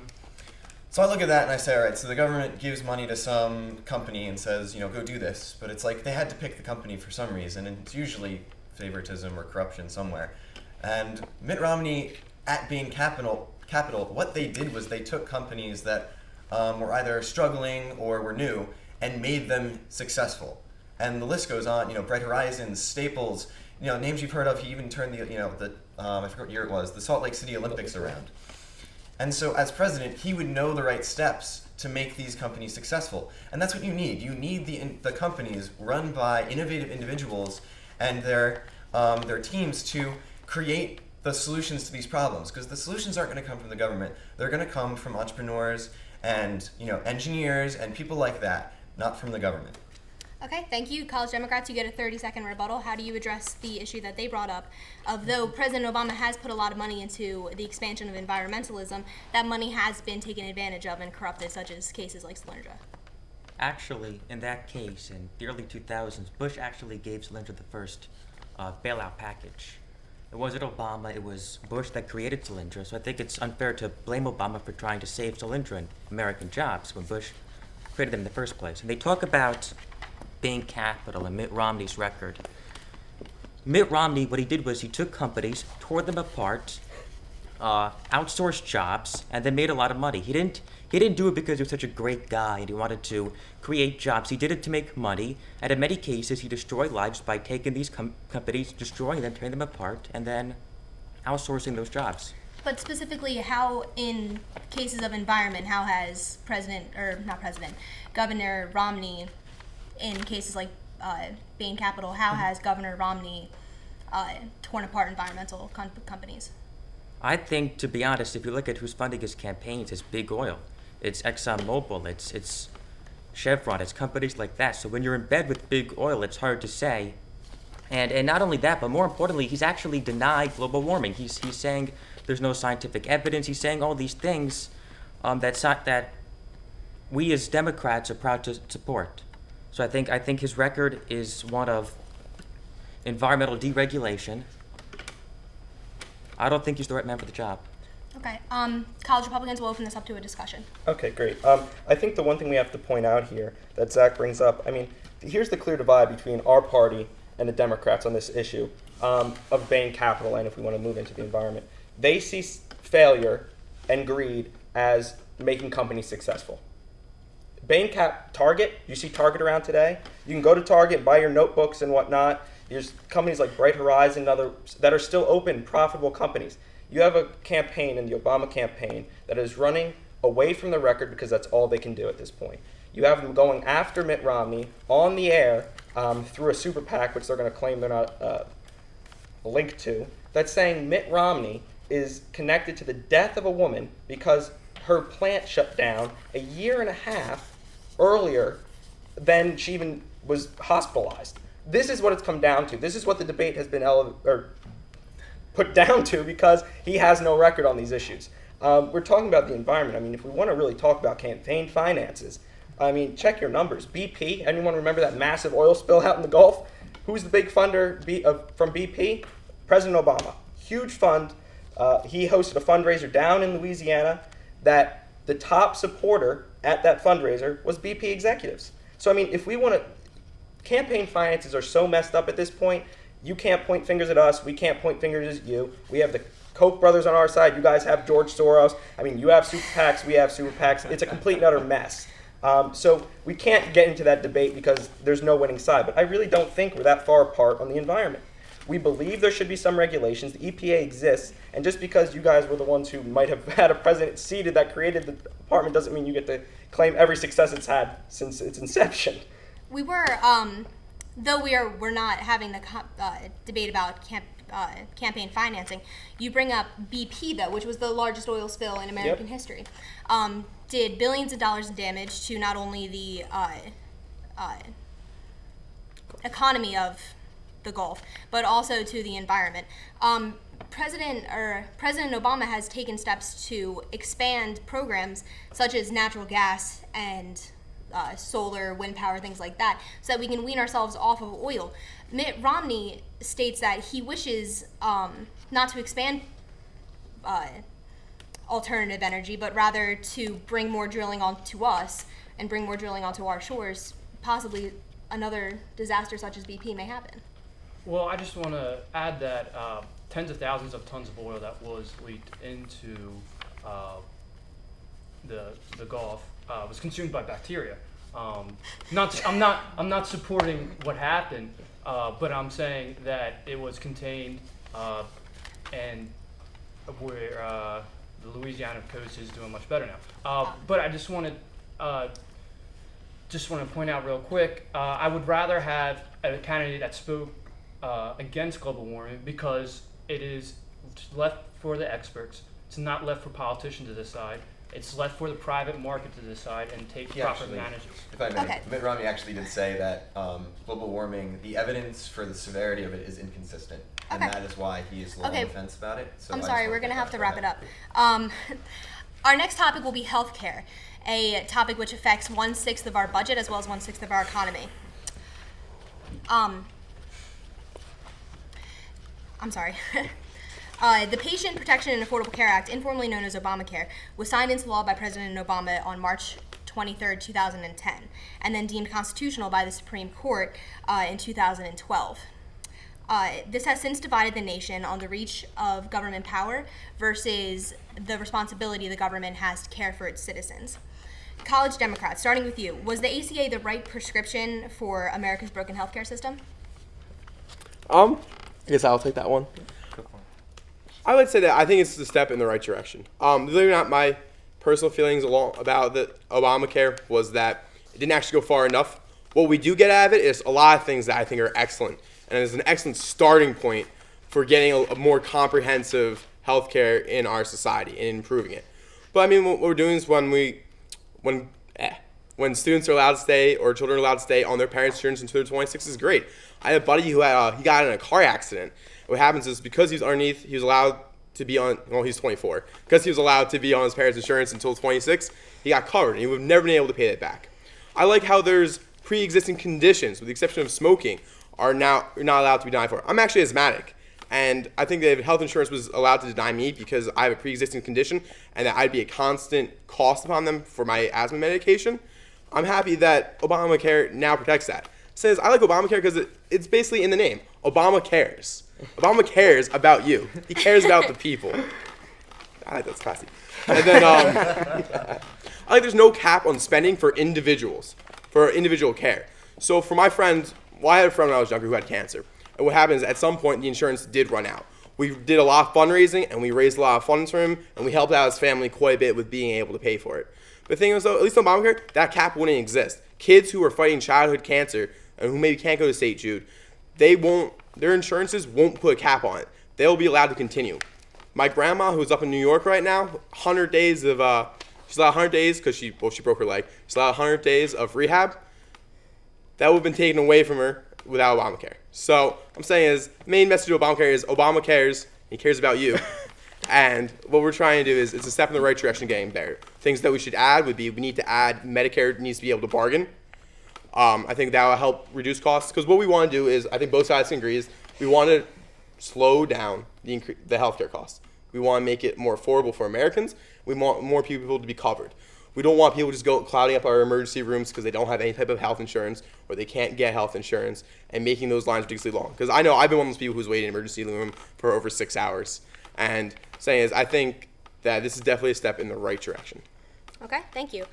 F: I look at that and I say, all right, so the government gives money to some company and says, go do this. But it's like they had to pick the company for some reason, and it's usually favoritism or corruption somewhere. And Mitt Romney, at Bain Capital, what they did was they took companies that were either struggling or were new and made them successful. And the list goes on, Bright Horizons, Staples, names you've heard of. He even turned the I forget what year it was, the Salt Lake City Olympics around. And so as president, he would know the right steps to make these companies successful. And that's what you need. You need the companies run by innovative individuals and their teams to create the solutions to these problems. Because the solutions aren't going to come from the government. They're going to come from entrepreneurs and engineers and people like that, not from the government.
A: Okay, thank you. College Democrats, you get a 30-second rebuttal. How do you address the issue that they brought up of, though President Obama has put a lot of money into the expansion of environmentalism, that money has been taken advantage of and corrupted, such as cases like Solyndra?
G: Actually, in that case, in the early 2000s, Bush actually gave Solyndra the first bailout package. It wasn't Obama, it was Bush that created Solyndra, so I think it's unfair to blame Obama for trying to save Solyndra and American jobs when Bush created them in the first place. And they talk about Bain Capital and Mitt Romney's record. Mitt Romney, what he did was he took companies, tore them apart, outsourced jobs, and then made a lot of money. He didn't do it because he was such a great guy and he wanted to create jobs. He did it to make money, and in many cases he destroyed lives by taking these companies, destroying them, tearing them apart, and then outsourcing those jobs.
A: But specifically, how in cases of environment, how has Governor Romney, in cases like Bain Capital, how has Governor Romney torn apart environmental companies?
G: I think, to be honest, if you look at who's funding his campaigns, it's Big Oil. It's ExxonMobil, it's Chevron, it's companies like that. So when you're in bed with Big Oil, it's hard to say. And not only that, but more importantly, he's actually denied global warming. He's saying there's no scientific evidence. He's saying all these things that we as Democrats are proud to support. So I think his record is one of environmental deregulation. I don't think he's the right man for the job.
A: Okay. College Republicans will open this up to a discussion.
B: Okay, great. I think the one thing we have to point out here that Zach brings up, here's the clear divide between our party and the Democrats on this issue of Bain Capital, and if we want to move into the environment. They see failure and greed as making companies successful. Target, you see Target around today? You can go to Target, buy your notebooks and whatnot. There's companies like Bright Horizon and others that are still open, profitable companies. You have a campaign in the Obama campaign that is running away from the record because that's all they can do at this point. You have them going after Mitt Romney on the air through a super PAC, which they're going to claim they're not linked to, that's saying Mitt Romney is connected to the death of a woman because her plant shut down a year and a half earlier then she even was hospitalized. This is what it's come down to. This is what the debate has been put down to, because he has no record on these issues. We're talking about the environment. I mean, if we want to really talk about campaign finances, I mean, check your numbers. BP, anyone remember that massive oil spill out in the Gulf? Who's the big funder from BP? President Obama. Huge fund. He hosted a fundraiser down in Louisiana that the top supporter at that fundraiser was BP executives. So, I mean, if we want to, campaign finances are so messed up at this point. You can't point fingers at us. We can't point fingers at you. We have the Koch brothers on our side. You guys have George Soros. I mean, you have super PACs. We have super PACs. It's a complete and utter mess. So we can't get into that debate because there's no winning side. But I really don't think we're that far apart on the environment. We believe there should be some regulations. The EPA exists. And just because you guys were the ones who might have had a president seated that created the department doesn't mean you get to claim every success it's had since its inception.
A: We were, though we're not having the debate about campaign financing. You bring up BP, though, which was the largest oil spill in American history. Did billions of dollars in damage to not only the economy of the Gulf, but also to the environment. President Obama has taken steps to expand programs such as natural gas and solar, wind power, things like that, so that we can wean ourselves off of oil. Mitt Romney states that he wishes not to expand alternative energy, but rather to bring more drilling onto us and bring more drilling onto our shores. Possibly another disaster such as BP may happen.
E: Well, I just want to add that tens of thousands of tons of oil that was leaked into the Gulf was consumed by bacteria. I'm not supporting what happened, but I'm saying that it was contained, and where the Louisiana coast is doing much better now. But I just want to point out real quick, I would rather have a candidate that spoke against global warming, because it is left for the experts. It's not left for politicians to decide. It's left for the private market to decide and take proper management.
F: If I may,
A: Okay.
F: Mitt Romney actually did say that global warming, the evidence for the severity of it is inconsistent. And
A: Okay.
F: that is why he is low on the fence about it. So
A: I'm
F: I just
A: sorry,
F: wanted
A: we're going to have to wrap it
F: that.
A: up. Our next topic will be healthcare, a topic which affects 1/6 of our budget as well as 1/6 of our economy. I'm sorry. The Patient Protection and Affordable Care Act, informally known as Obamacare, was signed into law by President Obama on March 23, 2010, and then deemed constitutional by the Supreme Court in 2012. This has since divided the nation on the reach of government power versus the responsibility the government has to care for its citizens. College Democrats, starting with you, was the ACA the right prescription for America's broken healthcare system?
C: I guess I'll take that one. I would say that I think it's a step in the right direction. Believe it or not, my personal feelings about the Obamacare was that it didn't actually go far enough. What we do get out of it is a lot of things that I think are excellent, and it's an excellent starting point for getting a more comprehensive healthcare in our society and improving it. But I mean, what we're doing is when students are allowed to stay, or children are allowed to stay on their parents' insurance until they're 26 is great. I had a buddy who he got in a car accident. What happens is, because he was allowed to be on, well, he's 24. Because he was allowed to be on his parents' insurance until 26, he got covered, and he would have never been able to pay that back. I like how there's pre-existing conditions, with the exception of smoking, you're not allowed to be denied for. I'm actually asthmatic, and I think that if health insurance was allowed to deny me because I have a pre-existing condition, and that I'd be a constant cost upon them for my asthma medication, I'm happy that Obamacare now protects that. It says, I like Obamacare because it's basically in the name. Obama cares. Obama cares about you. He cares about the people. I like that's classy. And then I like there's no cap on spending for individuals, for individual care. So for my friend, I had a friend when I was younger who had cancer. And what happens, at some point, the insurance did run out. We did a lot of fundraising, and we raised a lot of funds for him, and we helped out his family quite a bit with being able to pay for it. But the thing is, though, at least on Obamacare, that cap wouldn't exist. Kids who are fighting childhood cancer and who maybe can't go to St. Jude, their insurances won't put a cap on it. They'll be allowed to continue. My grandma, who's up in New York right now, 100 days of, she's allowed 100 days because she broke her leg. She's allowed 100 days of rehab. that would have been taken away from her without Obamacare. So I'm saying is, the main message of Obamacare is Obama cares, he cares about you. And what we're trying to do is it's a step in the right direction getting there. Things that we should add would be, we need to add Medicare needs to be able to bargain. I think that will help reduce costs, because what we want to do is, I think both sides can agree, is we want to slow down the healthcare costs. We want to make it more affordable for Americans. We want more people to be covered. We don't want people just go clouding up our emergency rooms because they don't have any type of health insurance or they can't get health insurance and making those lines ridiculously long. Because I know I've been one of those people who's waited in an emergency room for over 6 hours. And saying is, I think that this is definitely a step in the right direction.
A: Okay, thank you.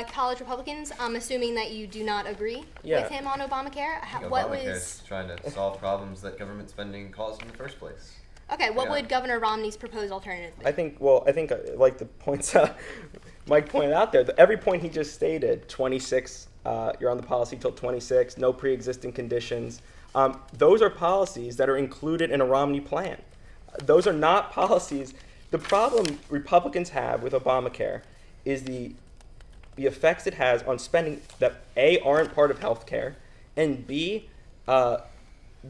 A: College Republicans, I'm assuming that you do not agree with him on Obamacare.
F: Obamacare's trying to solve problems that government spending caused in the first place.
A: Okay, what would Governor Romney's proposed alternative be?
B: I think like the points Mike pointed out there, every point he just stated, 26, you're on the policy till 26, no pre-existing conditions. Those are policies that are included in a Romney plan. Those are not policies. The problem Republicans have with Obamacare is the effects it has on spending that A, aren't part of health care, and B, the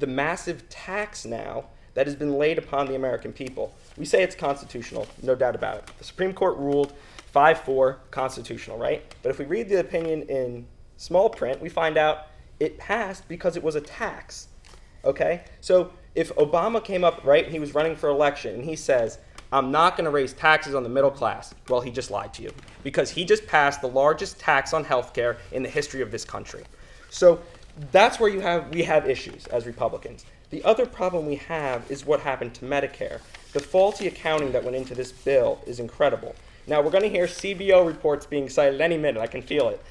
B: massive tax now that has been laid upon the American people. We say it's constitutional, no doubt about it. The Supreme Court ruled 5-4 constitutional, right? But if we read the opinion in small print, we find out it passed because it was a tax, okay? So if Obama came up, right, he was running for election, and he says, I'm not going to raise taxes on the middle class. Well, he just lied to you because he just passed the largest tax on healthcare in the history of this country. So that's where we have issues as Republicans. The other problem we have is what happened to Medicare. The faulty accounting that went into this bill is incredible. Now, we're going to hear CBO reports being cited any minute. I can feel it.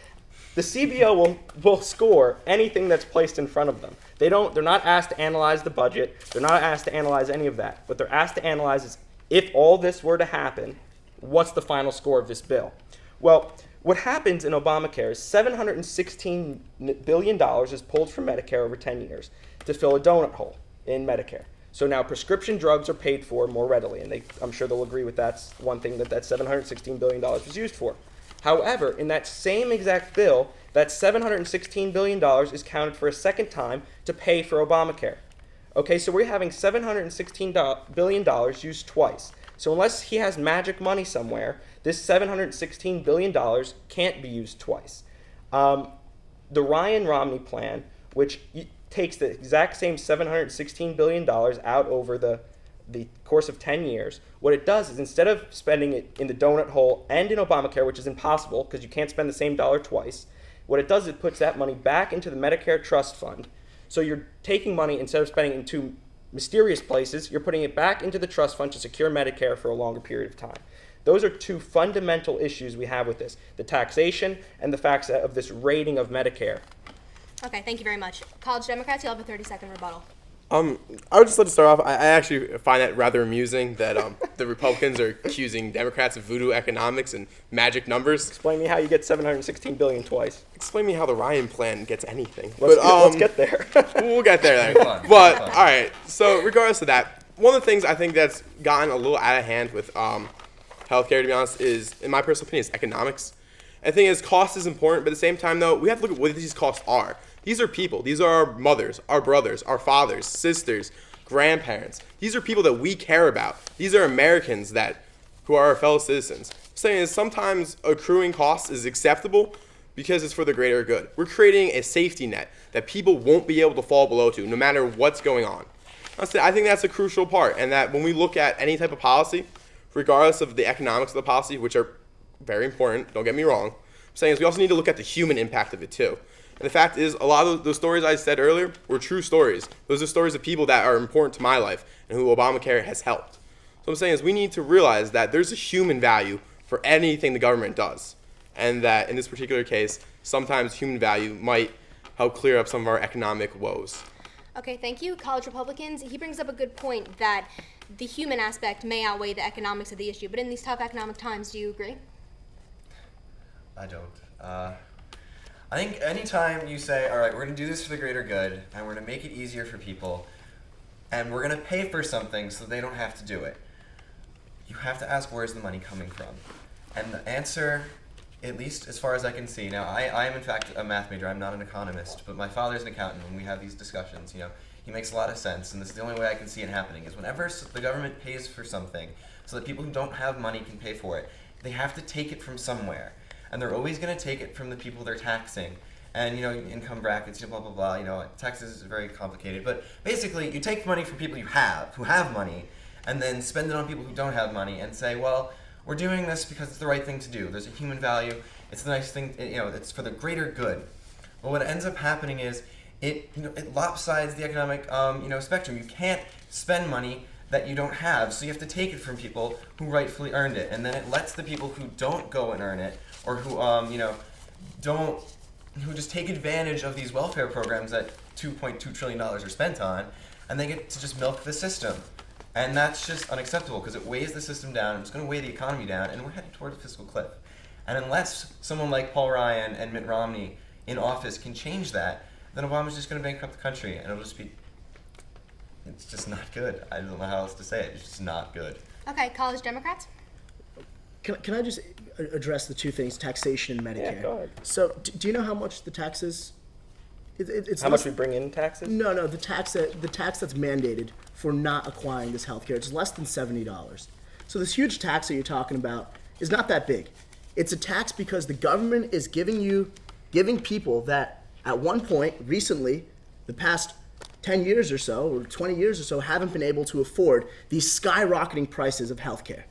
B: The CBO will score anything that's placed in front of them. They're not asked to analyze the budget. They're not asked to analyze any of that. What they're asked to analyze is, if all this were to happen, what's the final score of this bill? Well, what happens in Obamacare is $716 billion is pulled from Medicare over 10 years to fill a donut hole in Medicare. So now prescription drugs are paid for more readily, and I'm sure they'll agree with that's one thing that $716 billion was used for. However, in that same exact bill, that $716 billion is counted for a second time to pay for Obamacare. Okay, so we're having $716 billion used twice. So unless he has magic money somewhere, this $716 billion can't be used twice. The Ryan-Romney plan, which takes the exact same $716 billion out over the course of 10 years, what it does is instead of spending it in the donut hole and in Obamacare, which is impossible because you can't spend the same dollar twice, what it does is it puts that money back into the Medicare Trust Fund. So you're taking money, instead of spending it in two mysterious places, you're putting it back into the trust fund to secure Medicare for a longer period of time. Those are two fundamental issues we have with this, the taxation and the facts of this rating of Medicare.
A: Okay, thank you very much. College Democrats, you'll have a 30-second rebuttal.
C: I would just like to start off. I actually find that rather amusing that the Republicans are accusing Democrats of voodoo economics and magic numbers.
B: Explain me how you get $716 billion twice.
C: Explain me how the Ryan plan gets anything.
B: Let's get there.
C: We'll get there then. But all right. So regardless of that, one of the things I think that's gotten a little out of hand with healthcare, to be honest, is, in my personal opinion, is economics. And the thing is, cost is important, but at the same time, though, we have to look at what these costs are. These are people. These are our mothers, our brothers, our fathers, sisters, grandparents. These are people that we care about. These are Americans who are our fellow citizens. I'm saying is sometimes accruing costs is acceptable because it's for the greater good. We're creating a safety net that people won't be able to fall below to no matter what's going on. I think that's a crucial part, and that when we look at any type of policy, regardless of the economics of the policy, which are very important, don't get me wrong, I'm saying is we also need to look at the human impact of it too. And the fact is, a lot of those stories I said earlier were true stories. Those are stories of people that are important to my life and who Obamacare has helped. So what I'm saying is we need to realize that there's a human value for anything the government does. And that in this particular case, sometimes human value might help clear up some of our economic woes.
A: Okay, thank you. College Republicans, he brings up a good point that the human aspect may outweigh the economics of the issue. But in these tough economic times, do you agree?
F: I don't. I think anytime you say, all right, we're going to do this for the greater good, and we're going to make it easier for people, and we're going to pay for something so they don't have to do it, you have to ask, where's the money coming from? And the answer at least as far as I can see, now I am in fact a math major, I'm not an economist, but my father's an accountant and we have these discussions, he makes a lot of sense, and this is the only way I can see it happening, is whenever the government pays for something so that people who don't have money can pay for it, they have to take it from somewhere. And they're always going to take it from the people they're taxing. And, income brackets, blah, blah, blah, taxes is very complicated. But basically, you take money from people who have money, and then spend it on people who don't have money and say, well, we're doing this because it's the right thing to do. There's a human value. It's the nice thing, it's for the greater good. But what ends up happening is it lopsides the economic, spectrum. You can't spend money that you don't have, so you have to take it from people who rightfully earned it, and then it lets the people who don't go and earn it, or who, who just take advantage of these welfare programs that $2.2 trillion are spent on, and they get to just milk the system. And that's just unacceptable because it weighs the system down, it's going to weigh the economy down, and we're heading toward a fiscal cliff. And unless someone like Paul Ryan and Mitt Romney in office can change that, then Obama's just going to bankrupt the country, and it's just not good. I don't know how else to say it. It's just not good.
A: Okay, college Democrats?
D: Can I just address the two things, taxation and Medicare?
B: Yeah, go ahead.
D: So, do you know how much the tax is? It's
B: How much we bring in taxes?
D: No, the tax that's mandated for not acquiring this health care, it's less than $70. So this huge tax that you're talking about is not that big. It's a tax because the government is giving people that at one point recently, the past 10 years or so, or 20 years or so, haven't been able to afford these skyrocketing prices of healthcare.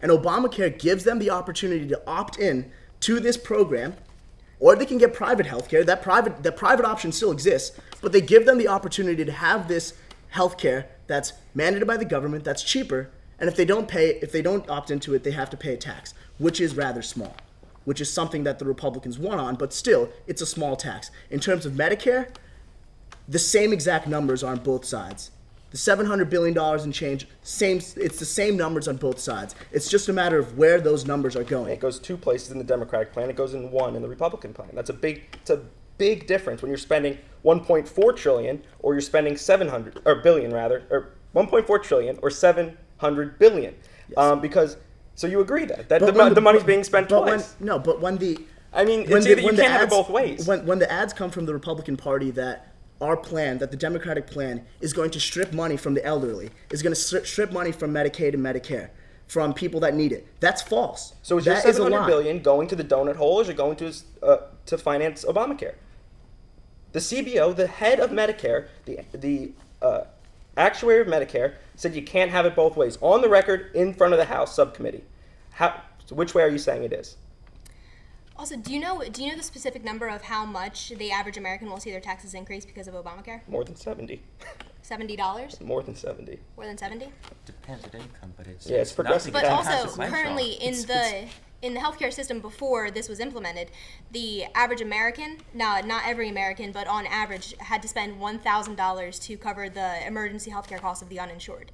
D: And Obamacare gives them the opportunity to opt in to this program, or they can get private healthcare. That private option still exists, but they give them the opportunity to have this healthcare that's mandated by the government, that's cheaper, and if they don't opt into it, they have to pay a tax, which is rather small, which is something that the Republicans won on, but still, it's a small tax. In terms of Medicare, the same exact numbers are on both sides. The $700 billion and change, it's the same numbers on both sides. It's just a matter of where those numbers are going.
B: It goes two places in the Democratic plan. It goes in one in the Republican plan. It's a big difference when you're spending 1.4 trillion or you're spending 1.4 trillion or 700 billion.
D: Yes.
B: So you agree that the money's being spent twice. It's either you can't have it both ways.
D: When the ads come from the Republican Party that our plan, that the Democratic plan is going to strip money from the elderly, is going to strip money from Medicaid and Medicare, from people that need it. That's false.
B: So is your $700 billion going to the donut hole, or is it going to finance Obamacare? The CBO, the head of Medicare, the actuary of Medicare, said you can't have it both ways. On the record, in front of the House subcommittee. So which way are you saying it is?
A: Also, do you know the specific number of how much the average American will see their taxes increase because of Obamacare?
B: More than 70.
A: $70?
B: More than 70.
A: More than 70?
G: Depends on income, but it's
B: it's progressive.
A: But
B: tax.
A: also, currently in the healthcare system before this was implemented, the average American, not every American, but on average, had to spend $1,000 to cover the emergency healthcare costs of the uninsured.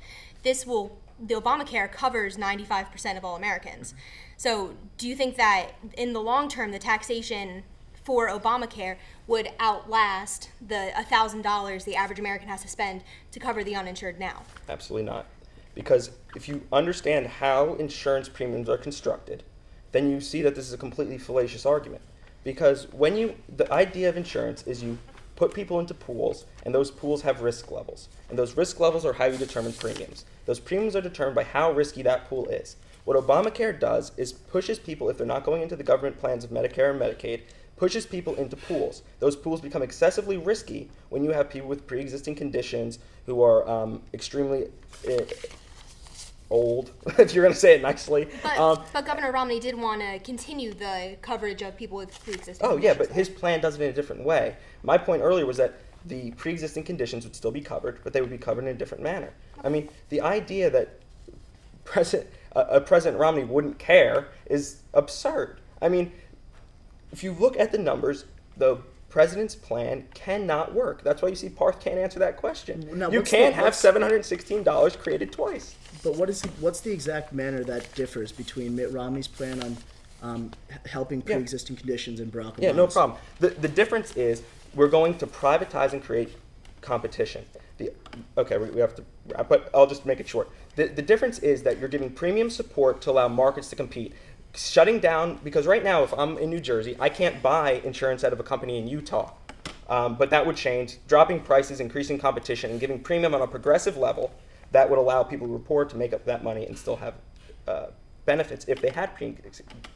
A: The Obamacare covers 95% of all Americans. So do you think that in the long term, the taxation for Obamacare would outlast the $1,000 the average American has to spend to cover the uninsured now?
B: Absolutely not. Because if you understand how insurance premiums are constructed, then you see that this is a completely fallacious argument. Because the idea of insurance is you put people into pools, and those pools have risk levels. And those risk levels are how you determine premiums. Those premiums are determined by how risky that pool is. What Obamacare does is pushes people, if they're not going into the government plans of Medicare and Medicaid, pushes people into pools. Those pools become excessively risky when you have people with pre-existing conditions who are extremely old, if you're going to say it nicely.
A: But Governor Romney did want to continue the coverage of people with pre-existing conditions.
B: Yeah, but his plan does it in a different way. My point earlier was that the pre-existing conditions would still be covered, but they would be covered in a different manner. I mean, the idea that President Romney wouldn't care is absurd. I mean, if you look at the numbers, the president's plan cannot work. That's why you see Parth can't answer that question.
D: Now,
B: you can't have $716 created twice.
D: But what's the exact manner that differs between Mitt Romney's plan on helping pre-existing conditions and Barack Obama's?
B: Yeah, no problem. The difference is we're going to privatize and create competition. We have to wrap, but I'll just make it short. The difference is that you're giving premium support to allow markets to compete. shutting down, because right now if I'm in New Jersey, I can't buy insurance out of a company in Utah. But that would change, dropping prices, increasing competition, and giving premium on a progressive level that would allow people to report to make up that money and still have benefits if they had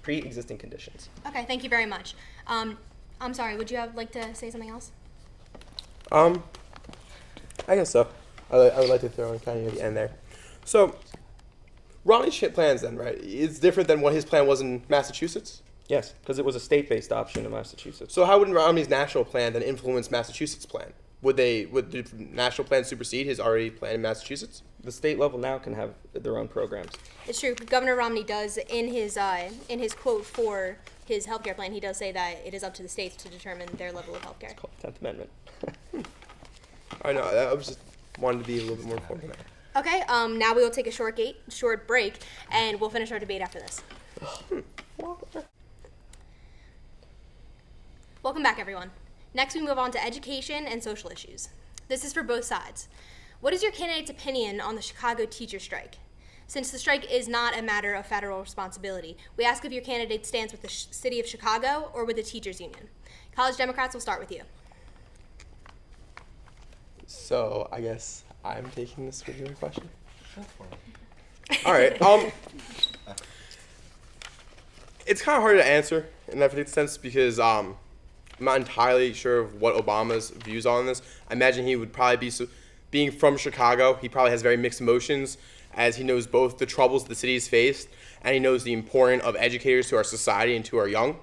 B: pre-existing conditions.
A: Okay, thank you very much. I'm sorry, would you like to say something else?
C: I guess so. I would like to throw in kind of at the end there. So, Romney's plans then, right? It's different than what his plan was in Massachusetts?
B: Yes, because it was a state-based option in Massachusetts.
C: So how would Romney's national plan then influence Massachusetts' plan? Would the national plan supersede his already plan in Massachusetts?
B: The state level now can have their own programs.
A: It's true. Governor Romney does, in his quote for his healthcare plan, he does say that it is up to the states to determine their level of healthcare.
B: It's called the 10th Amendment.
C: I know. I was just wanted to be a little bit more informed.
A: Okay, now we will take a short break, and we'll finish our debate after this. Welcome back, everyone. Next, we move on to education and social issues. This is for both sides. What is your candidate's opinion on the Chicago teacher strike? Since the strike is not a matter of federal responsibility, we ask if your candidate stands with the city of Chicago or with the teachers union. College Democrats will start with you.
C: So I guess I'm taking this particular question. All right. It's kind of hard to answer in that particular sense because I'm not entirely sure of what Obama's views on this. I imagine he would probably be, being from Chicago, he probably has very mixed emotions as he knows both the troubles the city has faced and he knows the importance of educators to our society and to our young.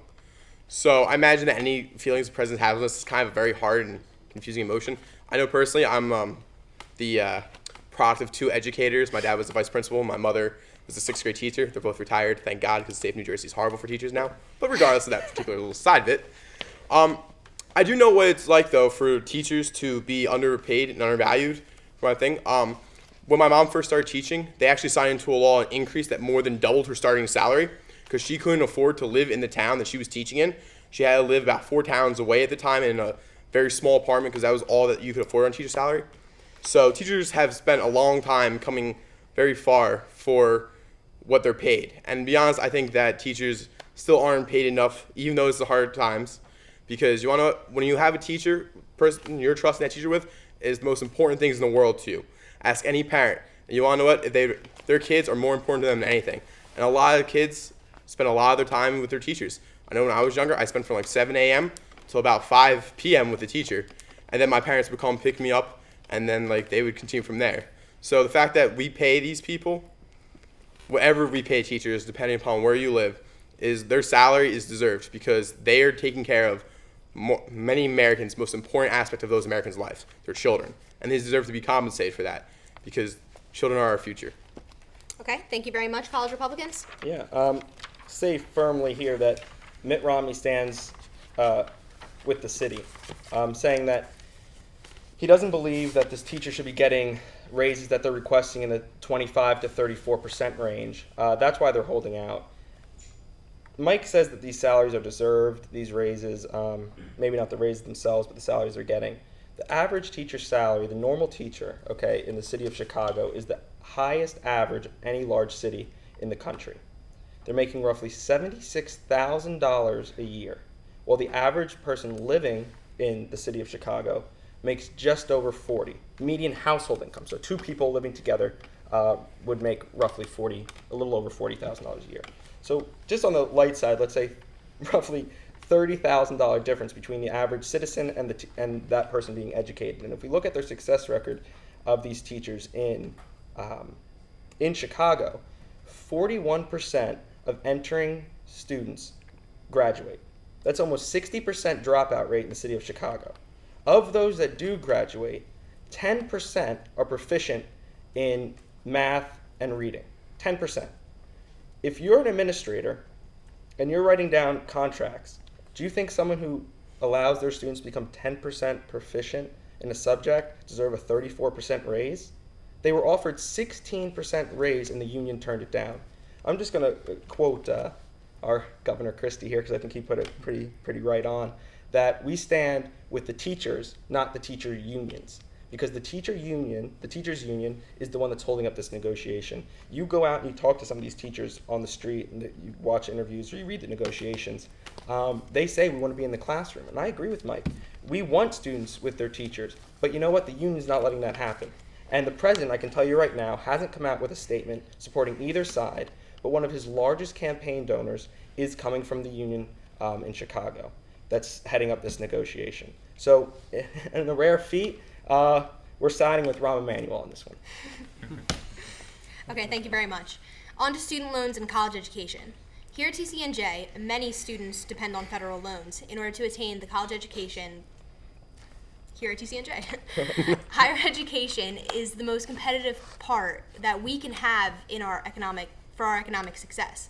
C: So I imagine that any feelings the president has on this is kind of a very hard and confusing emotion. I know personally I'm the product of two educators. My dad was the vice principal. My mother was a sixth grade teacher. They're both retired, thank God, because the state of New Jersey is horrible for teachers now. But regardless of that particular little side of it, I do know what it's like, though, for teachers to be underpaid and undervalued for my thing. When my mom first started teaching, they actually signed into a law an increase that more than doubled her starting salary because she couldn't afford to live in the town that she was teaching in. She had to live about 4 towns away at the time in a very small apartment because that was all that you could afford on teacher salary. So teachers have spent a long time coming very far for what they're paid. And to be honest, I think that teachers still aren't paid enough, even though it's the hard times. Because you want to know, when you have a teacher, person you're trusting that teacher with is the most important things in the world to you. Ask any parent. And you want to know what? Their kids are more important to them than anything. And a lot of kids spend a lot of their time with their teachers. I know when I was younger, I spent from like 7 a.m. till about 5 p.m. with the teacher. And then my parents would come pick me up, and then like they would continue from there. So the fact that we pay these people, whatever we pay teachers, depending upon where you live, is their salary is deserved because they are taking care of many Americans' most important aspect of those Americans' lives, their children. And they deserve to be compensated for that because children are our future.
A: Okay, thank you very much, College Republicans.
B: Yeah, say firmly here that Mitt Romney stands with the city, saying that he doesn't believe that this teacher should be getting raises that they're requesting in the 25 to 34% range. That's why they're holding out. Mike says that these salaries are deserved, these raises, maybe not the raises themselves, but the salaries they're getting. The average teacher salary, the normal teacher, okay, in the city of Chicago is the highest average of any large city in the country. They're making roughly $76,000 a year, while the average person living in the city of Chicago makes just over 40. Median household income, so 2 people living together would make roughly a little over $40,000 a year. So just on the light side, let's say roughly $30,000 difference between the average citizen and that person being educated. And if we look at their success record of these teachers in Chicago, 41% of entering students graduate. That's almost 60% dropout rate in the city of Chicago. Of those that do graduate, 10% are proficient in math and reading. 10%. If you're an administrator and you're writing down contracts, do you think someone who allows their students to become 10% proficient in a subject deserve a 34% raise? They were offered 16% raise and the union turned it down. I'm just going to quote our Governor Christie here because I think he put it pretty right on, that we stand with the teachers, not the teacher unions. because the teachers union, is the one that's holding up this negotiation. You go out and you talk to some of these teachers on the street, and you watch interviews or you read the negotiations. They say we want to be in the classroom, and I agree with Mike. We want students with their teachers, but you know what? The union's not letting that happen. And the president, I can tell you right now, hasn't come out with a statement supporting either side, but one of his largest campaign donors is coming from the union in Chicago that's heading up this negotiation. So, in a rare feat, we're siding with Rahm Emanuel on this one.
A: Okay, thank you very much. On to student loans and college education. Here at TCNJ, many students depend on federal loans in order to attain the college education. Here at TCNJ, higher education is the most competitive part that we can have in our economic success.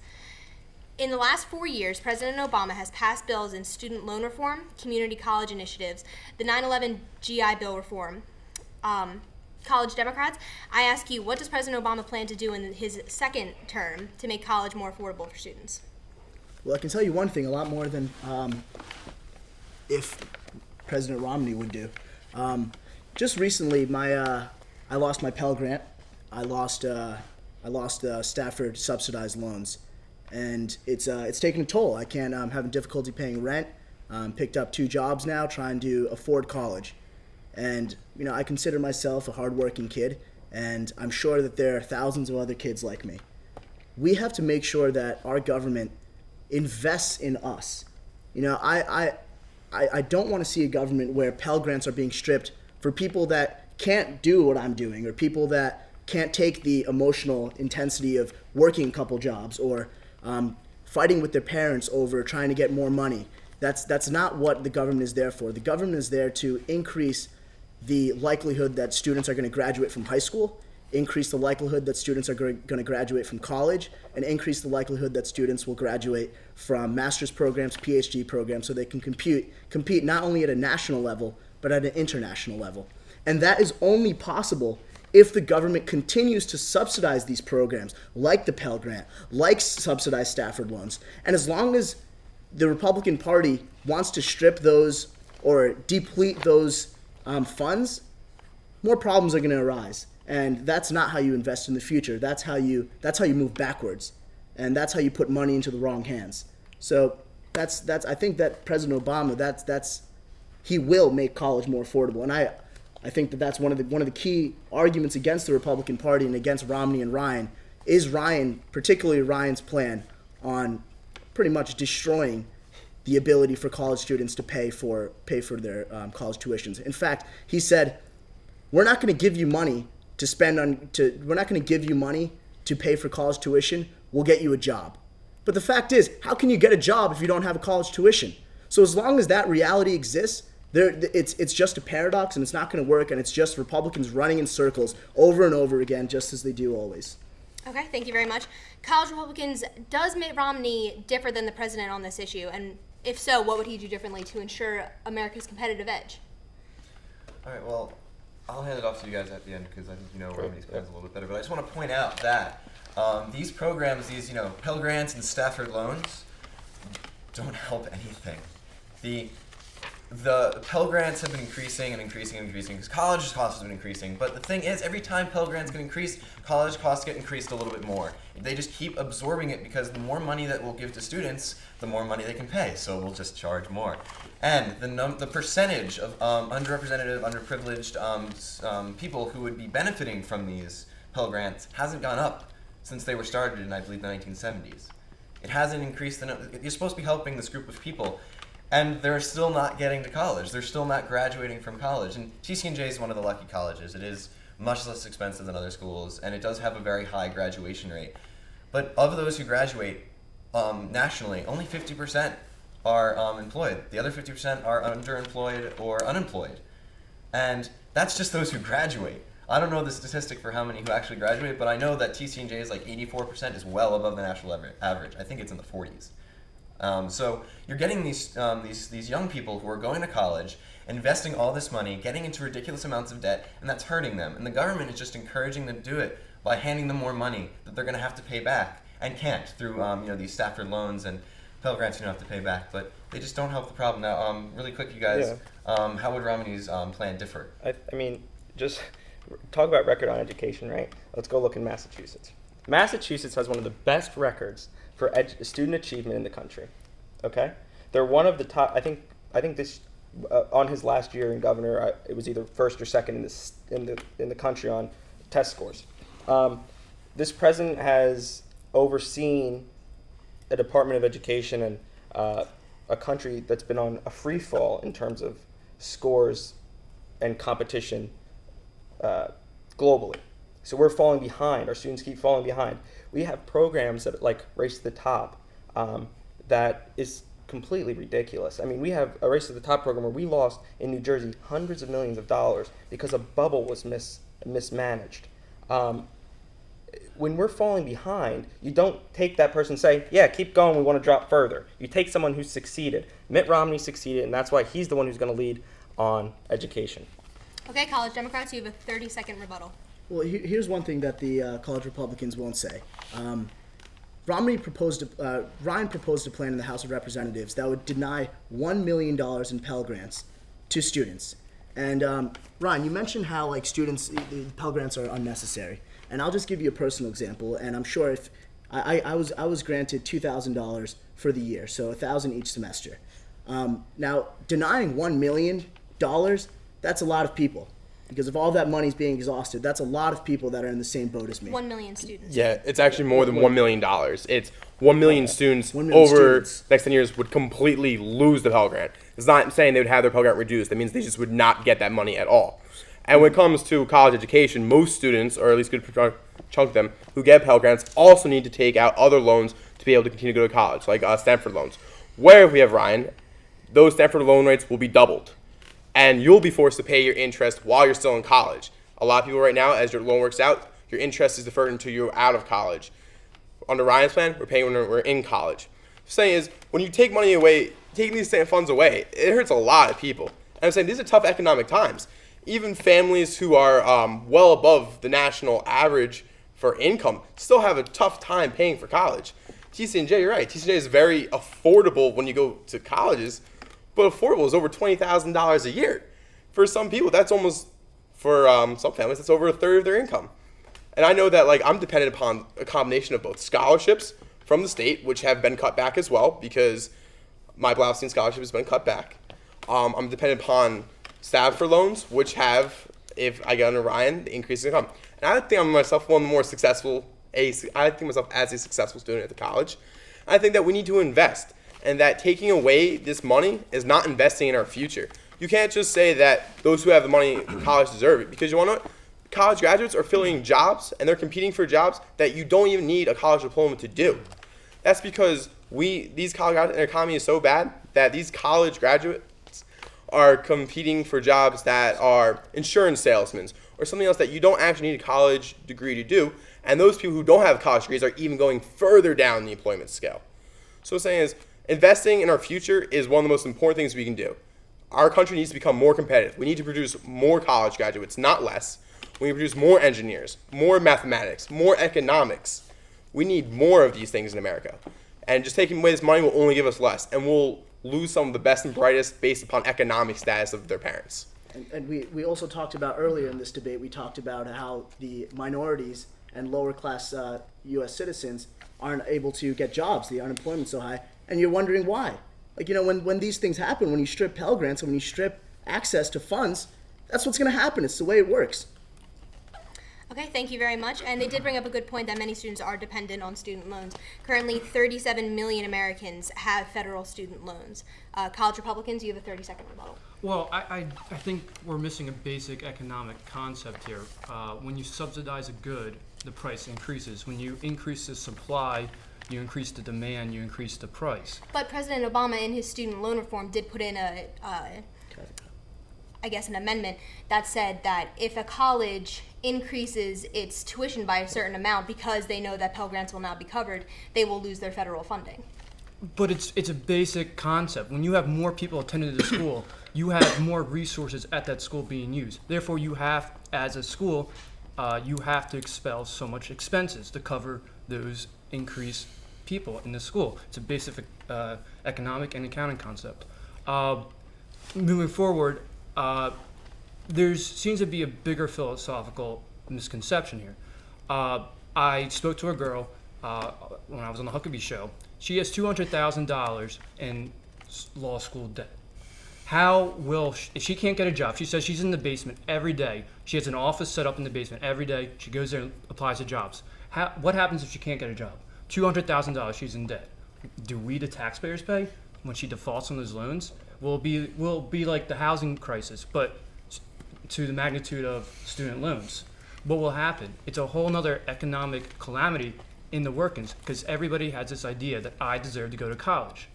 A: In the last 4 years, President Obama has passed bills in student loan reform, community college initiatives, the 9/11 GI Bill reform. College Democrats, I ask you, what does President Obama plan to do in his second term to make college more affordable for students?
D: Well, I can tell you one thing, a lot more than if President Romney would do. Just recently, I lost my Pell Grant. I lost Stafford subsidized loans, and it's taken a toll. I can't having difficulty paying rent. Picked up 2 jobs now, trying to afford college, and I consider myself a hardworking kid, and I'm sure that there are thousands of other kids like me. We have to make sure that our government invests in us. I don't want to see a government where Pell Grants are being stripped for people that can't do what I'm doing, or people that can't take the emotional intensity of working a couple jobs, or fighting with their parents over trying to get more money. That's not what the government is there for. The government is there to increase the likelihood that students are going to graduate from high school, increase the likelihood that students are going to graduate from college, and increase the likelihood that students will graduate from master's programs, PhD programs, so they can compete not only at a national level, but at an international level. And that is only possible if the government continues to subsidize these programs, like the Pell Grant, like subsidized Stafford loans. And as long as the Republican Party wants to strip those or deplete those funds, more problems are going to arise. And that's not how you invest in the future. That's how you move backwards, and that's how you put money into the wrong hands. So that's I think that President Obama, he will make college more affordable, and I think that's one of the key arguments against the Republican Party and against Romney and Ryan is particularly Ryan's plan on pretty much destroying the ability for college students to pay for their college tuitions. In fact, he said, "We're not going to give you money to spend on we're not going to give you money to pay for college tuition. We'll get you a job." But the fact is, how can you get a job if you don't have a college tuition? So as long as that reality exists, it's just a paradox, and it's not going to work, and it's just Republicans running in circles over and over again, just as they do always.
A: Okay, thank you very much. College Republicans, does Mitt Romney differ than the president on this issue? And if so, what would he do differently to ensure America's competitive edge?
F: All right, well, I'll hand it off to you guys at the end because I think you know Romney's plans a little bit better. But I just want to point out that these programs, these Pell Grants and Stafford loans, don't help anything. The Pell Grants have been increasing and increasing and increasing because college costs have been increasing. But the thing is, every time Pell Grants get increased, college costs get increased a little bit more. They just keep absorbing it because the more money that we'll give to students, the more money they can pay. So we'll just charge more. And the percentage of underrepresented, underprivileged people who would be benefiting from these Pell Grants hasn't gone up since they were started in, I believe, the 1970s. It hasn't increased. You're supposed to be helping this group of people. And they're still not getting to college. They're still not graduating from college. And TCNJ is one of the lucky colleges. It is much less expensive than other schools, and it does have a very high graduation rate. But of those who graduate nationally, only 50% are employed. The other 50% are underemployed or unemployed. And that's just those who graduate. I don't know the statistic for how many who actually graduate, but I know that TCNJ is like 84% is well above the national average. I think it's in the 40s. So you're getting these young people who are going to college, investing all this money, getting into ridiculous amounts of debt, and that's hurting them. And the government is just encouraging them to do it by handing them more money that they're going to have to pay back and can't through these Stafford loans and Pell Grants you don't have to pay back. But they just don't help the problem. Now, really quick, you guys, how would Romney's plan differ?
B: I mean, just talk about record on education, right? Let's go look in Massachusetts. Massachusetts has one of the best records for student achievement in the country. Okay, they're one of the top. I think this on his last year in governor, it was either first or second in the country on test scores. This president has overseen a Department of Education and a country that's been on a free fall in terms of scores and competition globally. So we're falling behind. Our students keep falling behind. We have programs that like Race to the Top that is completely ridiculous. I mean, we have a Race to the Top program where we lost in New Jersey hundreds of millions of dollars because a bubble was mismanaged. When we're falling behind, you don't take that person and say, yeah, keep going, we want to drop further. You take someone who's succeeded. Mitt Romney succeeded, and that's why he's the one who's going to lead on education.
A: Okay, College Democrats, you have a 30-second rebuttal.
D: Well, here's one thing that the college Republicans won't say. Ryan proposed a plan in the House of Representatives that would deny $1 million in Pell Grants to students. And Ryan, you mentioned how like students, the Pell Grants are unnecessary. And I'll just give you a personal example. And I'm sure if I was granted $2,000 for the year, so $1,000 each semester. Now, denying $1 million, that's a lot of people. Because if all that money's being exhausted, that's a lot of people that are in the same boat as me.
A: 1 million students.
C: Yeah, it's actually more than $1 million. It's 1 million students
D: 1 million
C: over
D: students.
C: the next 10 years would completely lose the Pell Grant. It's not saying they would have their Pell Grant reduced. That means they just would not get that money at all. And when it comes to college education, most students, or at least a good chunk of them, who get Pell Grants also need to take out other loans to be able to continue to go to college, like Stanford loans. Where if we have Ryan, those Stanford loan rates will be doubled. And you'll be forced to pay your interest while you're still in college. A lot of people right now, as your loan works out, your interest is deferred until you're out of college. Under Ryan's plan, we're paying when we're in college. The saying is, when you take money away, taking these funds away, it hurts a lot of people. And I'm saying these are tough economic times. Even families who are well above the national average for income still have a tough time paying for college. TCNJ, you're right. TCNJ is very affordable when you go to colleges, but affordable is over $20,000 a year. For some people, that's almost, for some families, that's over a third of their income. And I know that like I'm dependent upon a combination of both scholarships from the state, which have been cut back as well because my Blaustein scholarship has been cut back. I'm dependent upon Stanford loans, which have, if I get under Ryan, the increase in income. And I think I'm myself one of the more successful, I think myself as a successful student at the college. I think that we need to invest. And that taking away this money is not investing in our future. You can't just say that those who have the money in college deserve it, because you want to know what? College graduates are filling jobs and they're competing for jobs that you don't even need a college diploma to do. That's because these college graduates, and our economy is so bad that these college graduates are competing for jobs that are insurance salesmen or something else that you don't actually need a college degree to do. And those people who don't have college degrees are even going further down the employment scale. So what I'm saying is, investing in our future is one of the most important things we can do. Our country needs to become more competitive. We need to produce more college graduates, not less. We need to produce more engineers, more mathematics, more economics. We need more of these things in America. And just taking away this money will only give us less, and we'll lose some of the best and brightest based upon economic status of their parents.
D: And we also talked about earlier in this debate, we talked about how the minorities and lower class U.S. citizens aren't able to get jobs. The unemployment's so high. And you're wondering why. Like, you know, when these things happen, when you strip Pell Grants and when you strip access to funds, that's what's going to happen. It's the way it works.
A: Okay, thank you very much. And they did bring up a good point that many students are dependent on student loans. Currently, 37 million Americans have federal student loans. College Republicans, you have a 30-second rebuttal.
E: Well, I think we're missing a basic economic concept here. When you subsidize a good, the price increases. When you increase the supply, you increase the demand, you increase the price.
A: But President Obama, in his student loan reform, did put in an amendment that said that if a college increases its tuition by a certain amount because they know that Pell Grants will not be covered, they will lose their federal funding.
E: But it's a basic concept. When you have more people attending the school, you have more resources at that school being used. Therefore, you have, as a school, you have to expel so much expenses to cover those increased people in the school. It's a basic economic and accounting concept. Moving forward, there seems to be a bigger philosophical misconception here. I spoke to a girl when I was on the Huckabee show. She has $200,000 in law school debt. How will if she can't get a job? She says she's in the basement every day. She has an office set up in the basement every day. She goes there and applies to jobs. What happens if she can't get a job? $200,000 she's in debt. Do we, the taxpayers, pay when she defaults on those loans? Will be like the housing crisis, but to the magnitude of student loans. What will happen? It's a whole other economic calamity in the workings because everybody has this idea that I deserve to go to college.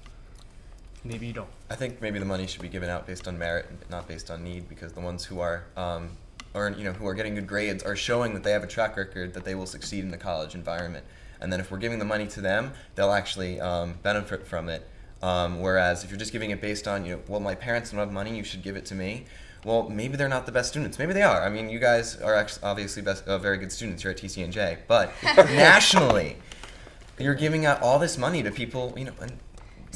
E: Maybe you don't.
F: I think maybe the money should be given out based on merit, not based on need, because the ones who are who are getting good grades are showing that they have a track record that they will succeed in the college environment. And then if we're giving the money to them, they'll actually benefit from it. Whereas if you're just giving it based on, well, my parents don't have money, you should give it to me. Well, maybe they're not the best students. Maybe they are. I mean, you guys are obviously very good students here at TCNJ. But nationally, you're giving out all this money to people, and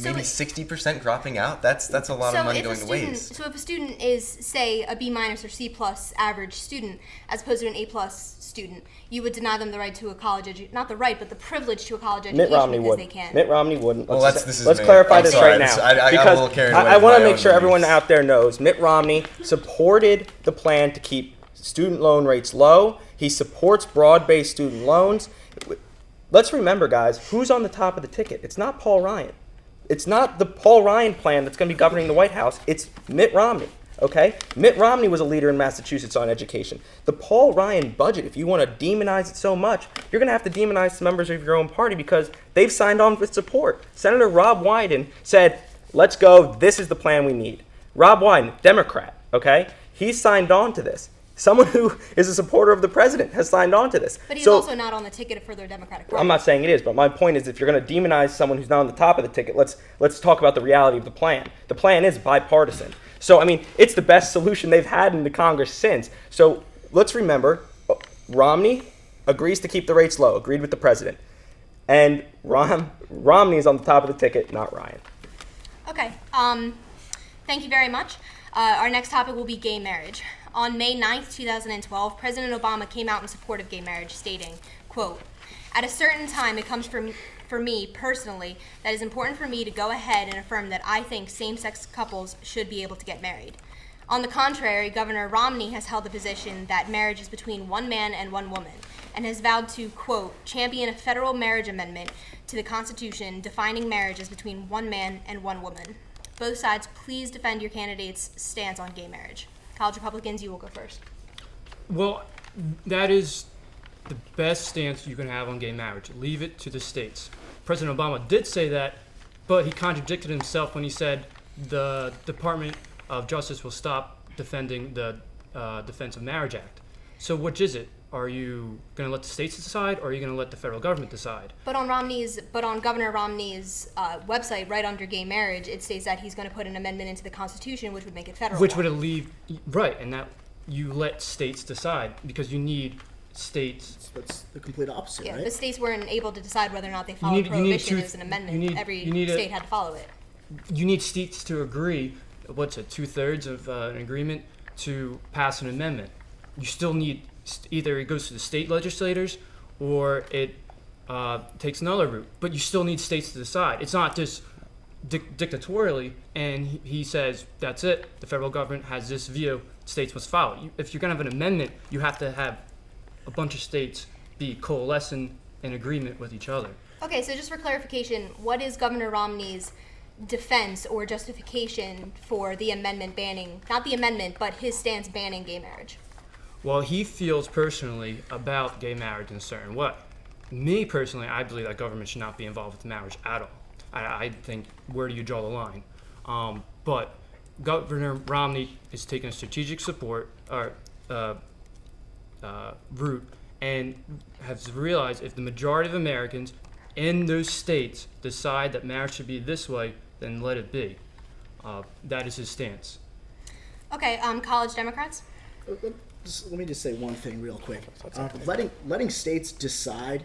F: maybe 60% dropping out. That's a lot of money going to waste.
A: So if a student is, say, a B- or C+ average student, as opposed to an A+ student, you would deny them the right to a college not the right, but the privilege to a college education
B: Mitt Romney
A: because
B: would.
A: they can.
B: Mitt Romney wouldn't.
F: Well,
B: Let's clarify this right now.
F: I got a little carried away
B: I
F: with
B: want
F: my
B: to make
F: own
B: sure everyone
F: beliefs.
B: out there knows Mitt Romney supported the plan to keep student loan rates low. He supports broad-based student loans. Let's remember, guys, who's on the top of the ticket? It's not Paul Ryan. It's not the Paul Ryan plan that's going to be governing the White House. It's Mitt Romney, okay? Mitt Romney was a leader in Massachusetts on education. The Paul Ryan budget, if you want to demonize it so much, you're going to have to demonize some members of your own party because they've signed on with support. Senator Rob Wyden said, let's go, this is the plan we need. Rob Wyden, Democrat, okay? He signed on to this. Someone who is a supporter of the president has signed on to this.
A: But he's also not on the ticket for the Democratic Party.
B: I'm not saying it is, but my point is if you're going to demonize someone who's not on the top of the ticket, let's talk about the reality of the plan. The plan is bipartisan. So, I mean, it's the best solution they've had in the Congress since. So let's remember, Romney agrees to keep the rates low, agreed with the president. And Romney is on the top of the ticket, not Ryan.
A: Okay. Thank you very much. Our next topic will be gay marriage. On May 9th, 2012, President Obama came out in support of gay marriage, stating, quote, "At a certain time, it comes for me personally that is important for me to go ahead and affirm that I think same-sex couples should be able to get married. On the contrary, Governor Romney has held the position that marriage is between one man and one woman, and has vowed to, quote, champion a federal marriage amendment to the Constitution defining marriage as between one man and one woman. Both sides, please defend your candidate's stance on gay marriage." College Republicans, you will go first.
E: Well, that is the best stance you can have on gay marriage. Leave it to the states. President Obama did say that, but he contradicted himself when he said the Department of Justice will stop defending the Defense of Marriage Act. So which is it? Are you going to let the states decide, or are you going to let the federal government decide?
A: But on Governor Romney's website, right under gay marriage, it states that he's going to put an amendment into the Constitution, which would make it federal.
E: Which would leave right, and that you let states decide because you need states.
D: That's the complete opposite,
A: Yeah,
D: right?
A: the states weren't able to decide whether or not they followed prohibition as an amendment. Every state had to follow it.
E: You need states to agree. What's it? 2/3 of an agreement to pass an amendment. You still need either it goes to the state legislators or it takes another route. But you still need states to decide. It's not just dictatorially, and he says that's it. The federal government has this view. States must follow. If you're gonna have an amendment, you have to have a bunch of states be coalescing in agreement with each other.
A: Okay, so just for clarification, what is Governor Romney's defense or justification for the amendment banning, not the amendment, but his stance banning gay marriage?
E: Well, he feels personally about gay marriage in a certain way. Me personally, I believe that government should not be involved with marriage at all. I think, where do you draw the line? But Governor Romney is taking a strategic support or route and has realized if the majority of Americans in those states decide that marriage should be this way, then let it be. That is his stance.
A: Okay, college Democrats?
D: Let me just say one thing real quick. Letting states decide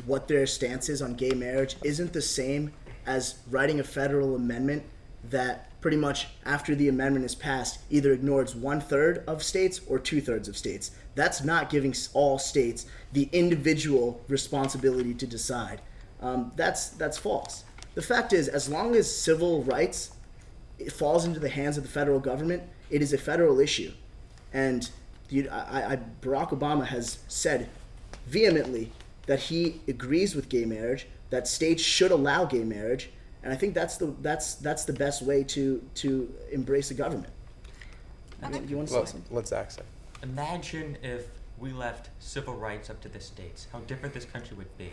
D: what their stance is on gay marriage isn't the same as writing a federal amendment that pretty much after the amendment is passed either ignores 1/3 of states or 2/3 of states. That's not giving all states the individual responsibility to decide. That's false. The fact is, as long as civil rights it falls into the hands of the federal government, it is a federal issue. And Barack Obama has said vehemently that he agrees with gay marriage, that states should allow gay marriage, and I think that's the best way to embrace the government. You want to say something?
B: Let's accent.
G: Imagine if we left civil rights up to the states, how different this country would be.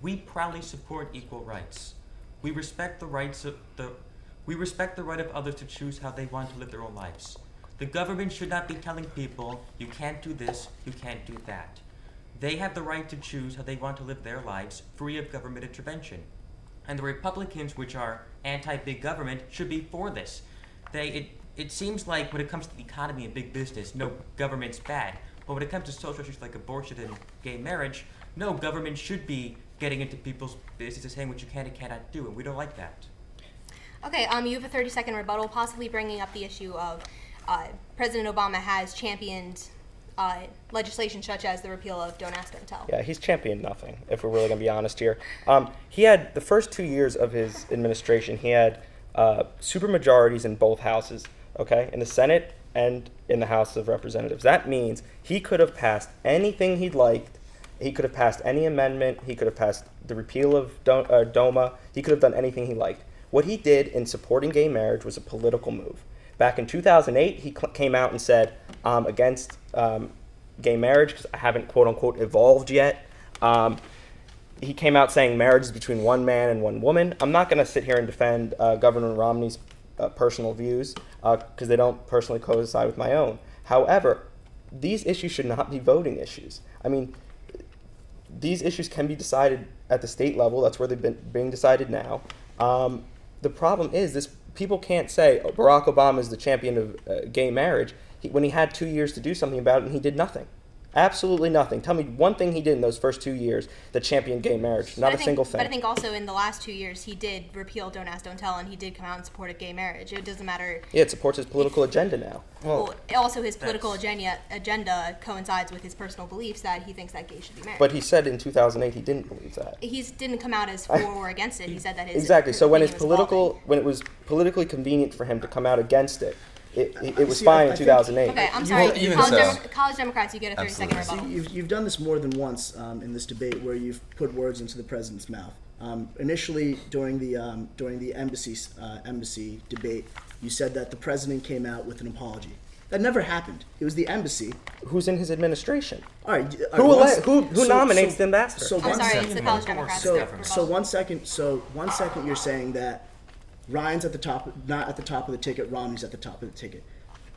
G: We proudly support equal rights. We respect the right of others to choose how they want to live their own lives. The government should not be telling people, you can't do this, you can't do that. They have the right to choose how they want to live their lives, free of government intervention. And the Republicans, which are anti-big government, should be for this. It seems like when it comes to the economy and big business, no, government's bad. But when it comes to social issues like abortion and gay marriage, no, government should be getting into people's business, saying what you can and cannot do, and we don't like that.
A: Okay, you have a 30-second rebuttal, possibly bringing up the issue of President Obama has championed legislation such as the repeal of Don't Ask, Don't Tell.
B: Yeah, he's championed nothing, if we're really going to be honest here. He had, the first 2 years of his administration, he had supermajorities in both houses, okay, in the Senate and in the House of Representatives. That means he could have passed anything he'd liked. He could have passed any amendment. He could have passed the repeal of DOMA. He could have done anything he liked. What he did in supporting gay marriage was a political move. Back in 2008, he came out and said, I'm against gay marriage because I haven't, quote unquote, evolved yet. He came out saying marriage is between one man and one woman. I'm not going to sit here and defend Governor Romney's personal views because they don't personally coincide with my own. However, these issues should not be voting issues. I mean, these issues can be decided at the state level. That's where they've been being decided now. The problem is this: people can't say Barack Obama is the champion of gay marriage when he had 2 years to do something about it and he did nothing. Absolutely nothing. Tell me one thing he did in those first 2 years that championed gay marriage. Not a single thing.
A: But I think also in the last 2 years he did repeal Don't Ask, Don't Tell, and he did come out in support of gay marriage. It doesn't matter.
B: Yeah, it supports his political agenda now.
A: Well, also his political agenda coincides with his personal beliefs that he thinks that gays should be married.
B: But he said in 2008 he didn't believe that.
A: He didn't come out as for or against it. He said that his
B: exactly. So when
A: opinion
B: when it was politically convenient for him to come out against it, it was
D: See,
B: fine
D: I
B: in 2008.
A: Okay, I'm sorry.
F: Well, even
A: College Democrats, you get a 30-second rebuttal.
D: You've done this more than once in this debate where you've put words into the president's mouth. Initially, during the embassy debate, you said that the president came out with an apology. That never happened. It was the embassy.
B: Who's in his administration?
D: All right.
B: Who nominates the ambassador?
A: I'm sorry, it's the College Democrats.
D: So 1 second. So 1 second, you're saying that Ryan's at the top, not at the top of the ticket. Romney's at the top of the ticket.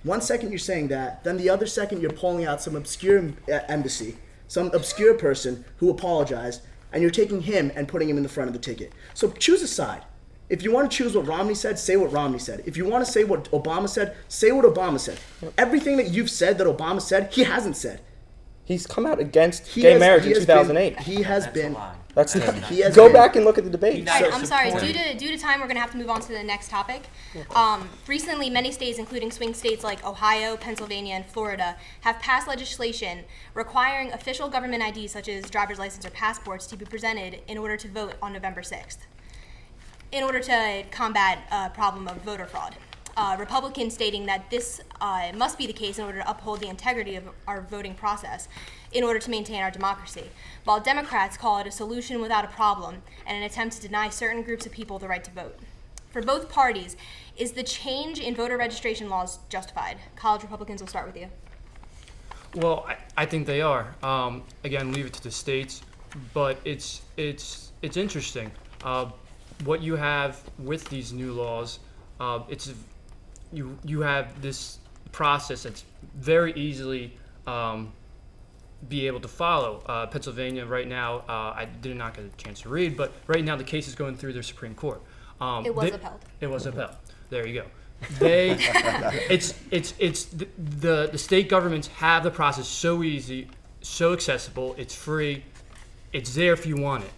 D: 1 second, you're saying that. Then the other second, you're pulling out some obscure embassy, some obscure person who apologized, and you're taking him and putting him in the front of the ticket. So choose a side. If you want to choose what Romney said, say what Romney said. If you want to say what Obama said, say what Obama said. Everything that you've said that Obama said, he hasn't said.
B: He's come out against gay marriage in 2008.
D: He has been.
G: A lie.
B: That's
D: He has
B: go
D: been-
B: back and look at the debate.
A: All right, I'm sorry. Due to time, we're going to have to move on to the next topic. Recently, many states, including swing states like Ohio, Pennsylvania, and Florida, have passed legislation requiring official government IDs such as driver's license or passports to be presented in order to vote on November 6th, in order to combat a problem of voter fraud. Republicans stating that this must be the case in order to uphold the integrity of our voting process in order to maintain our democracy, while Democrats call it a solution without a problem and an attempt to deny certain groups of people the right to vote. For both parties, is the change in voter registration laws justified? College Republicans, will start with you.
E: Well, I think they are. Again, leave it to the states, but it's interesting. What you have with these new laws, you have this process that's very easily be able to follow. Pennsylvania right now, I did not get a chance to read, but right now the case is going through their Supreme Court.
A: It was upheld.
E: It was upheld. There you go. The state governments have the process so easy, so accessible. It's free. It's there if you want it.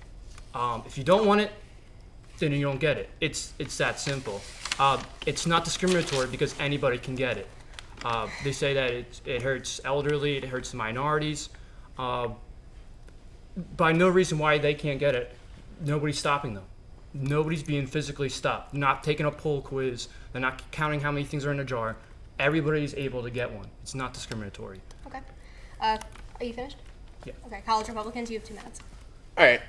E: If you don't want it, then you don't get it. It's that simple. It's not discriminatory because anybody can get it. They say that it hurts elderly, it hurts minorities. By no reason why they can't get it, nobody's stopping them. Nobody's being physically stopped. They're not taking a poll quiz. They're not counting how many things are in a jar. Everybody's able to get one. It's not discriminatory.
A: Okay. Are you finished?
E: Yeah.
A: Okay. College Republicans, you have 2 minutes.
C: All right,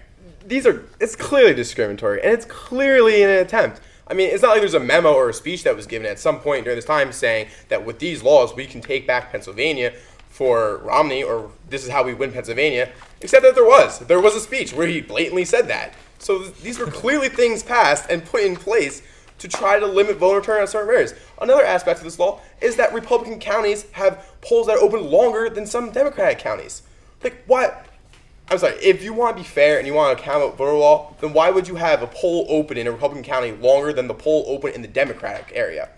C: it's clearly discriminatory, and it's clearly an attempt. I mean, it's not like there's a memo or a speech that was given at some point during this time saying that with these laws we can take back Pennsylvania for Romney, or this is how we win Pennsylvania, except that there was a speech where he blatantly said that. So these were clearly things passed and put in place to try to limit voter turnout in certain areas. Another aspect of this law is that Republican counties have polls that are open longer than some Democratic counties. Like, what? I'm sorry, if you want to be fair and you want to count voter law, then why would you have a poll open in a Republican county longer than the poll open in the Democratic area?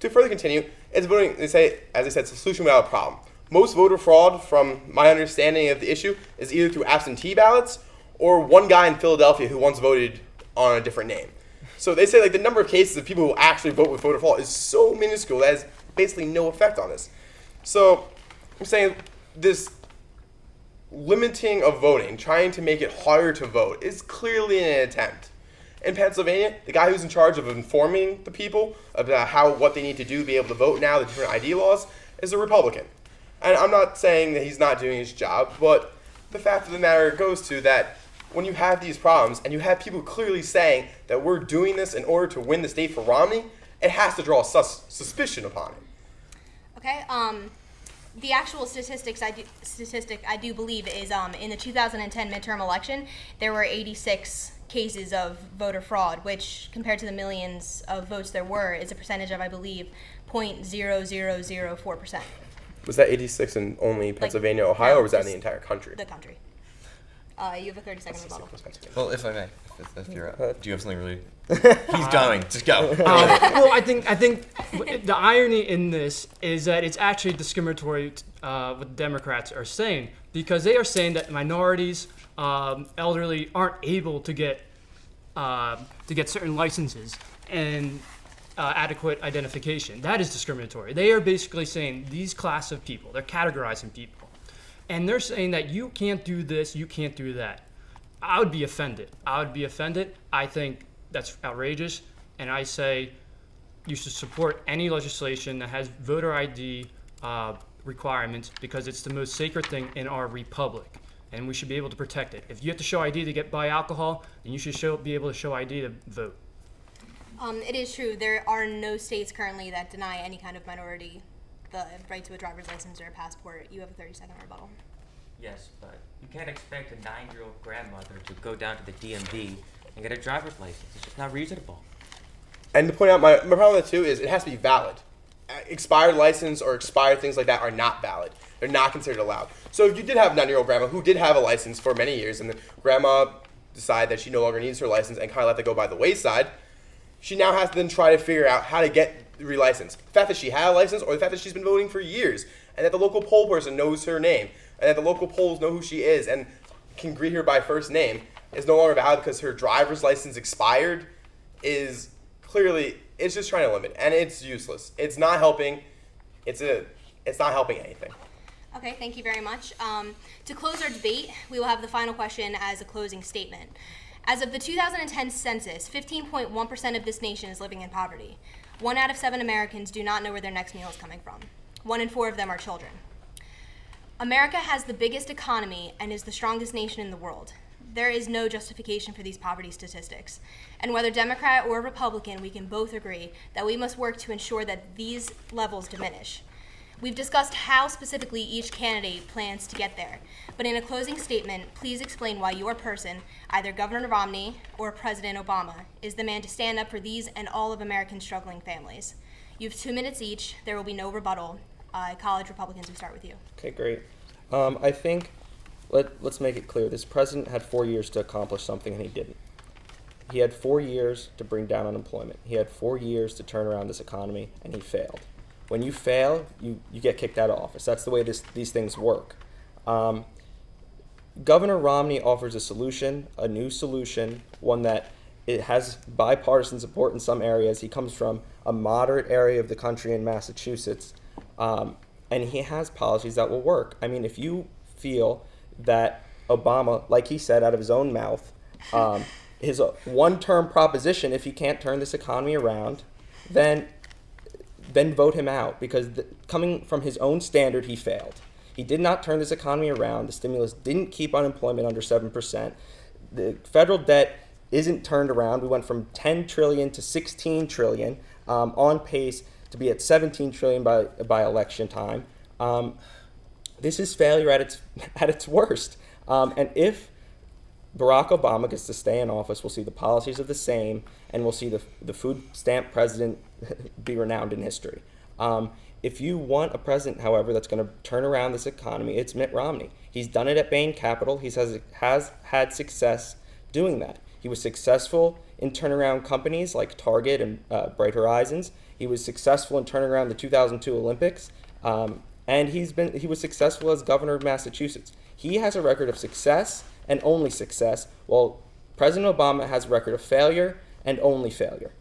C: To further continue, it's voting, they say, as I said, it's a solution without a problem. Most voter fraud, from my understanding of the issue, is either through absentee ballots or one guy in Philadelphia who once voted on a different name. So they say like the number of cases of people who actually vote with voter fraud is so minuscule that has basically no effect on this. So I'm saying this limiting of voting, trying to make it harder to vote, is clearly an attempt. In Pennsylvania, the guy who's in charge of informing the people about what they need to do to be able to vote now, the different ID laws, is a Republican. And I'm not saying that he's not doing his job, but the fact of the matter goes to that when you have these problems and you have people clearly saying that we're doing this in order to win the state for Romney, it has to draw suspicion upon it.
A: Okay. The actual statistic I do believe is in the 2010 midterm election, there were 86 cases of voter fraud, which compared to the millions of votes there were is a percentage of, I believe, 0.0004%.
C: Was that 86 in only Pennsylvania, Ohio, or was that in the entire country?
A: The country. You have a 30-second rebuttal.
F: Well, if I may, if you're do you have something really? He's going. Just go.
E: Well, I think the irony in this is that it's actually discriminatory what Democrats are saying, because they are saying that minorities, elderly, aren't able to get certain licenses and adequate identification. That is discriminatory. They are basically saying these class of people, they're categorizing people. And they're saying that you can't do this, you can't do that. I would be offended. I think that's outrageous. And I say you should support any legislation that has voter ID requirements, because it's the most sacred thing in our republic. And we should be able to protect it. If you have to show ID to buy alcohol, then you should be able to show ID to vote.
A: It is true. There are no states currently that deny any kind of minority the right to a driver's license or a passport. You have a 30-second rebuttal.
G: Yes, but you can't expect a 9-year-old grandmother to go down to the DMV and get a driver's license. It's just not reasonable.
C: And to point out, my problem with that too is it has to be valid. Expired license or expired things like that are not valid. They're not considered allowed. So if you did have a 9-year-old grandma who did have a license for many years, and the grandma decided that she no longer needs her license and kind of let that go by the wayside, she now has to then try to figure out how to get relicensed. The fact that she had a license, or the fact that she's been voting for years, and that the local poll person knows her name, and that the local polls know who she is and can greet her by first name, is no longer valid because her driver's license expired, is clearly, it's just trying to limit, and it's useless. It's not helping. It's not helping anything.
A: Okay, thank you very much. To close our debate, we will have the final question as a closing statement. As of the 2010 census, 15.1% of this nation is living in poverty. 1 out of 7 Americans do not know where their next meal is coming from. 1 in 4 of them are children. America has the biggest economy and is the strongest nation in the world. There is no justification for these poverty statistics. And whether Democrat or Republican, we can both agree that we must work to ensure that these levels diminish. We've discussed how specifically each candidate plans to get there, but in a closing statement, please explain why your person, either Governor Romney or President Obama, is the man to stand up for these and all of American struggling families. You have 2 minutes each. There will be no rebuttal. College Republicans, we start with you.
B: Okay, great. I think let's make it clear. This president had 4 years to accomplish something, and he didn't. He had 4 years to bring down unemployment. He had 4 years to turn around this economy, and he failed. When you fail, you get kicked out of office. That's the way these things work. Governor Romney offers a solution, a new solution, one that it has bipartisan support in some areas. He comes from a moderate area of the country in Massachusetts, and he has policies that will work. I mean, if you feel that Obama, like he said out of his own mouth, is a one-term proposition, if he can't turn this economy around, then vote him out, because coming from his own standard, he failed. He did not turn this economy around. The stimulus didn't keep unemployment under 7%. The federal debt isn't turned around. We went from 10 trillion to 16 trillion, on pace to be at 17 trillion by election time. This is failure at its worst. And if Barack Obama gets to stay in office, we'll see the policies of the same, and we'll see the food stamp president be renowned in history. If you want a president, however, that's going to turn around this economy, it's Mitt Romney. He's done it at Bain Capital. He has had success doing that. He was successful in turning around companies like Target and Bright Horizons. He was successful in turning around the 2002 Olympics, and he was successful as governor of Massachusetts. He has a record of success and only success, while President Obama has a record of failure and only failure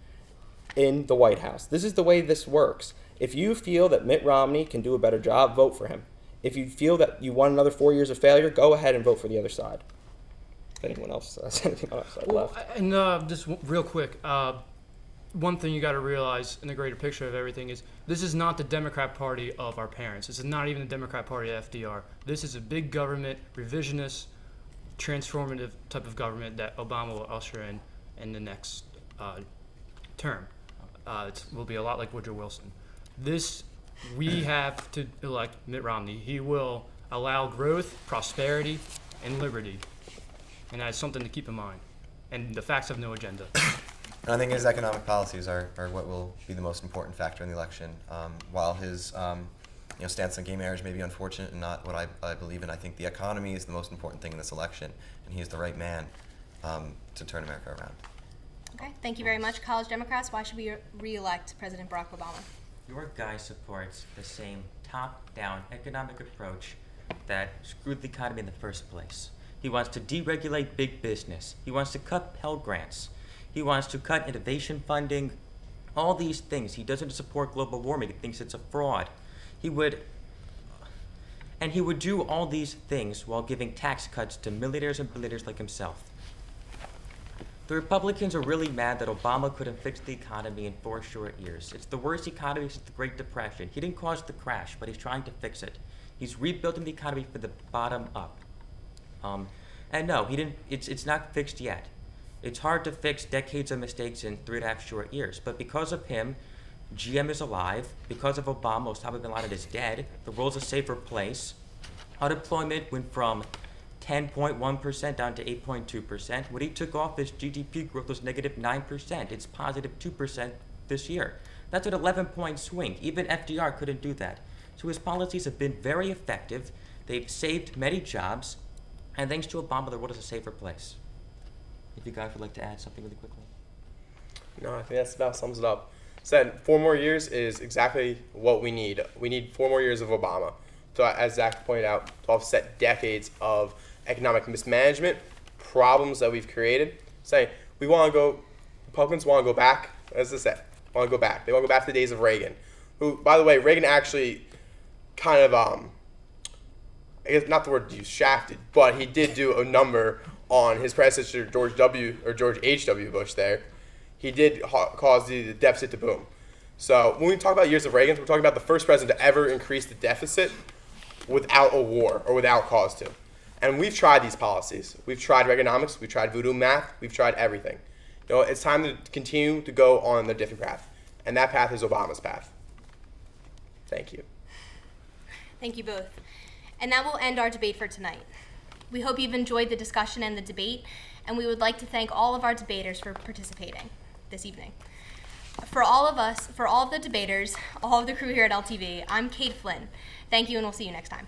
B: in the White House. This is the way this works. If you feel that Mitt Romney can do a better job, vote for him. If you feel that you want another 4 years of failure, go ahead and vote for the other side. If anyone else has anything else left.
E: And just real quick, one thing you got to realize in the greater picture of everything is this is not the Democrat Party of our parents. This is not even the Democrat Party of FDR. This is a big government, revisionist, transformative type of government that Obama will usher in the next term. It will be a lot like Woodrow Wilson. We have to elect Mitt Romney. He will allow growth, prosperity, and liberty. And that's something to keep in mind. And the facts have no agenda.
F: And I think his economic policies are what will be the most important factor in the election. While his stance on gay marriage may be unfortunate and not what I believe in, I think the economy is the most important thing in this election, and he is the right man to turn America around.
A: Okay, thank you very much. College Democrats, why should we re-elect President Barack Obama?
G: Your guy supports the same top-down economic approach that screwed the economy in the first place. He wants to deregulate big business. He wants to cut Pell Grants. He wants to cut innovation funding. All these things. He doesn't support global warming. He thinks it's a fraud. He would do all these things while giving tax cuts to millionaires and billionaires like himself. The Republicans are really mad that Obama couldn't fix the economy in 4 short years. It's the worst economy since the Great Depression. He didn't cause the crash, but he's trying to fix it. He's rebuilding the economy from the bottom up. And no, he didn't. It's not fixed yet. It's hard to fix decades of mistakes in 3.5 short years. But because of him, GM is alive. Because of Obama, Osama bin Laden is dead. The world's a safer place. Unemployment went from 10.1% down to 8.2%. When he took office, GDP growth was negative 9%. It's positive 2% this year. That's an 11-point swing. Even FDR couldn't do that. So his policies have been very effective. They've saved many jobs. And thanks to Obama, the world is a safer place. If you guys would like to add something really quickly.
C: No, I think that about sums it up. Said 4 more years is exactly what we need. We need 4 more years of Obama. So as Zach pointed out, to offset decades of economic mismanagement, problems that we've created. Saying Republicans want to go back, as I said, want to go back. They want to go back to the days of Reagan. Who, by the way, Reagan actually kind of, I guess not the word used, shafted, but he did do a number on his predecessor, George H.W. Bush there. He did cause the deficit to boom. So when we talk about years of Reagan, we're talking about the first president to ever increase the deficit without a war or without cause to. And we've tried these policies. We've tried Reaganomics. We've tried voodoo math. We've tried everything. It's time to continue to go on a different path. And that path is Obama's path. Thank you.
A: Thank you both. And that will end our debate for tonight. We hope you've enjoyed the discussion and the debate, and we would like to thank all of our debaters for participating this evening. For all of the debaters, all of the crew here at LTV, I'm Kate Flynn. Thank you, and we'll see you next time.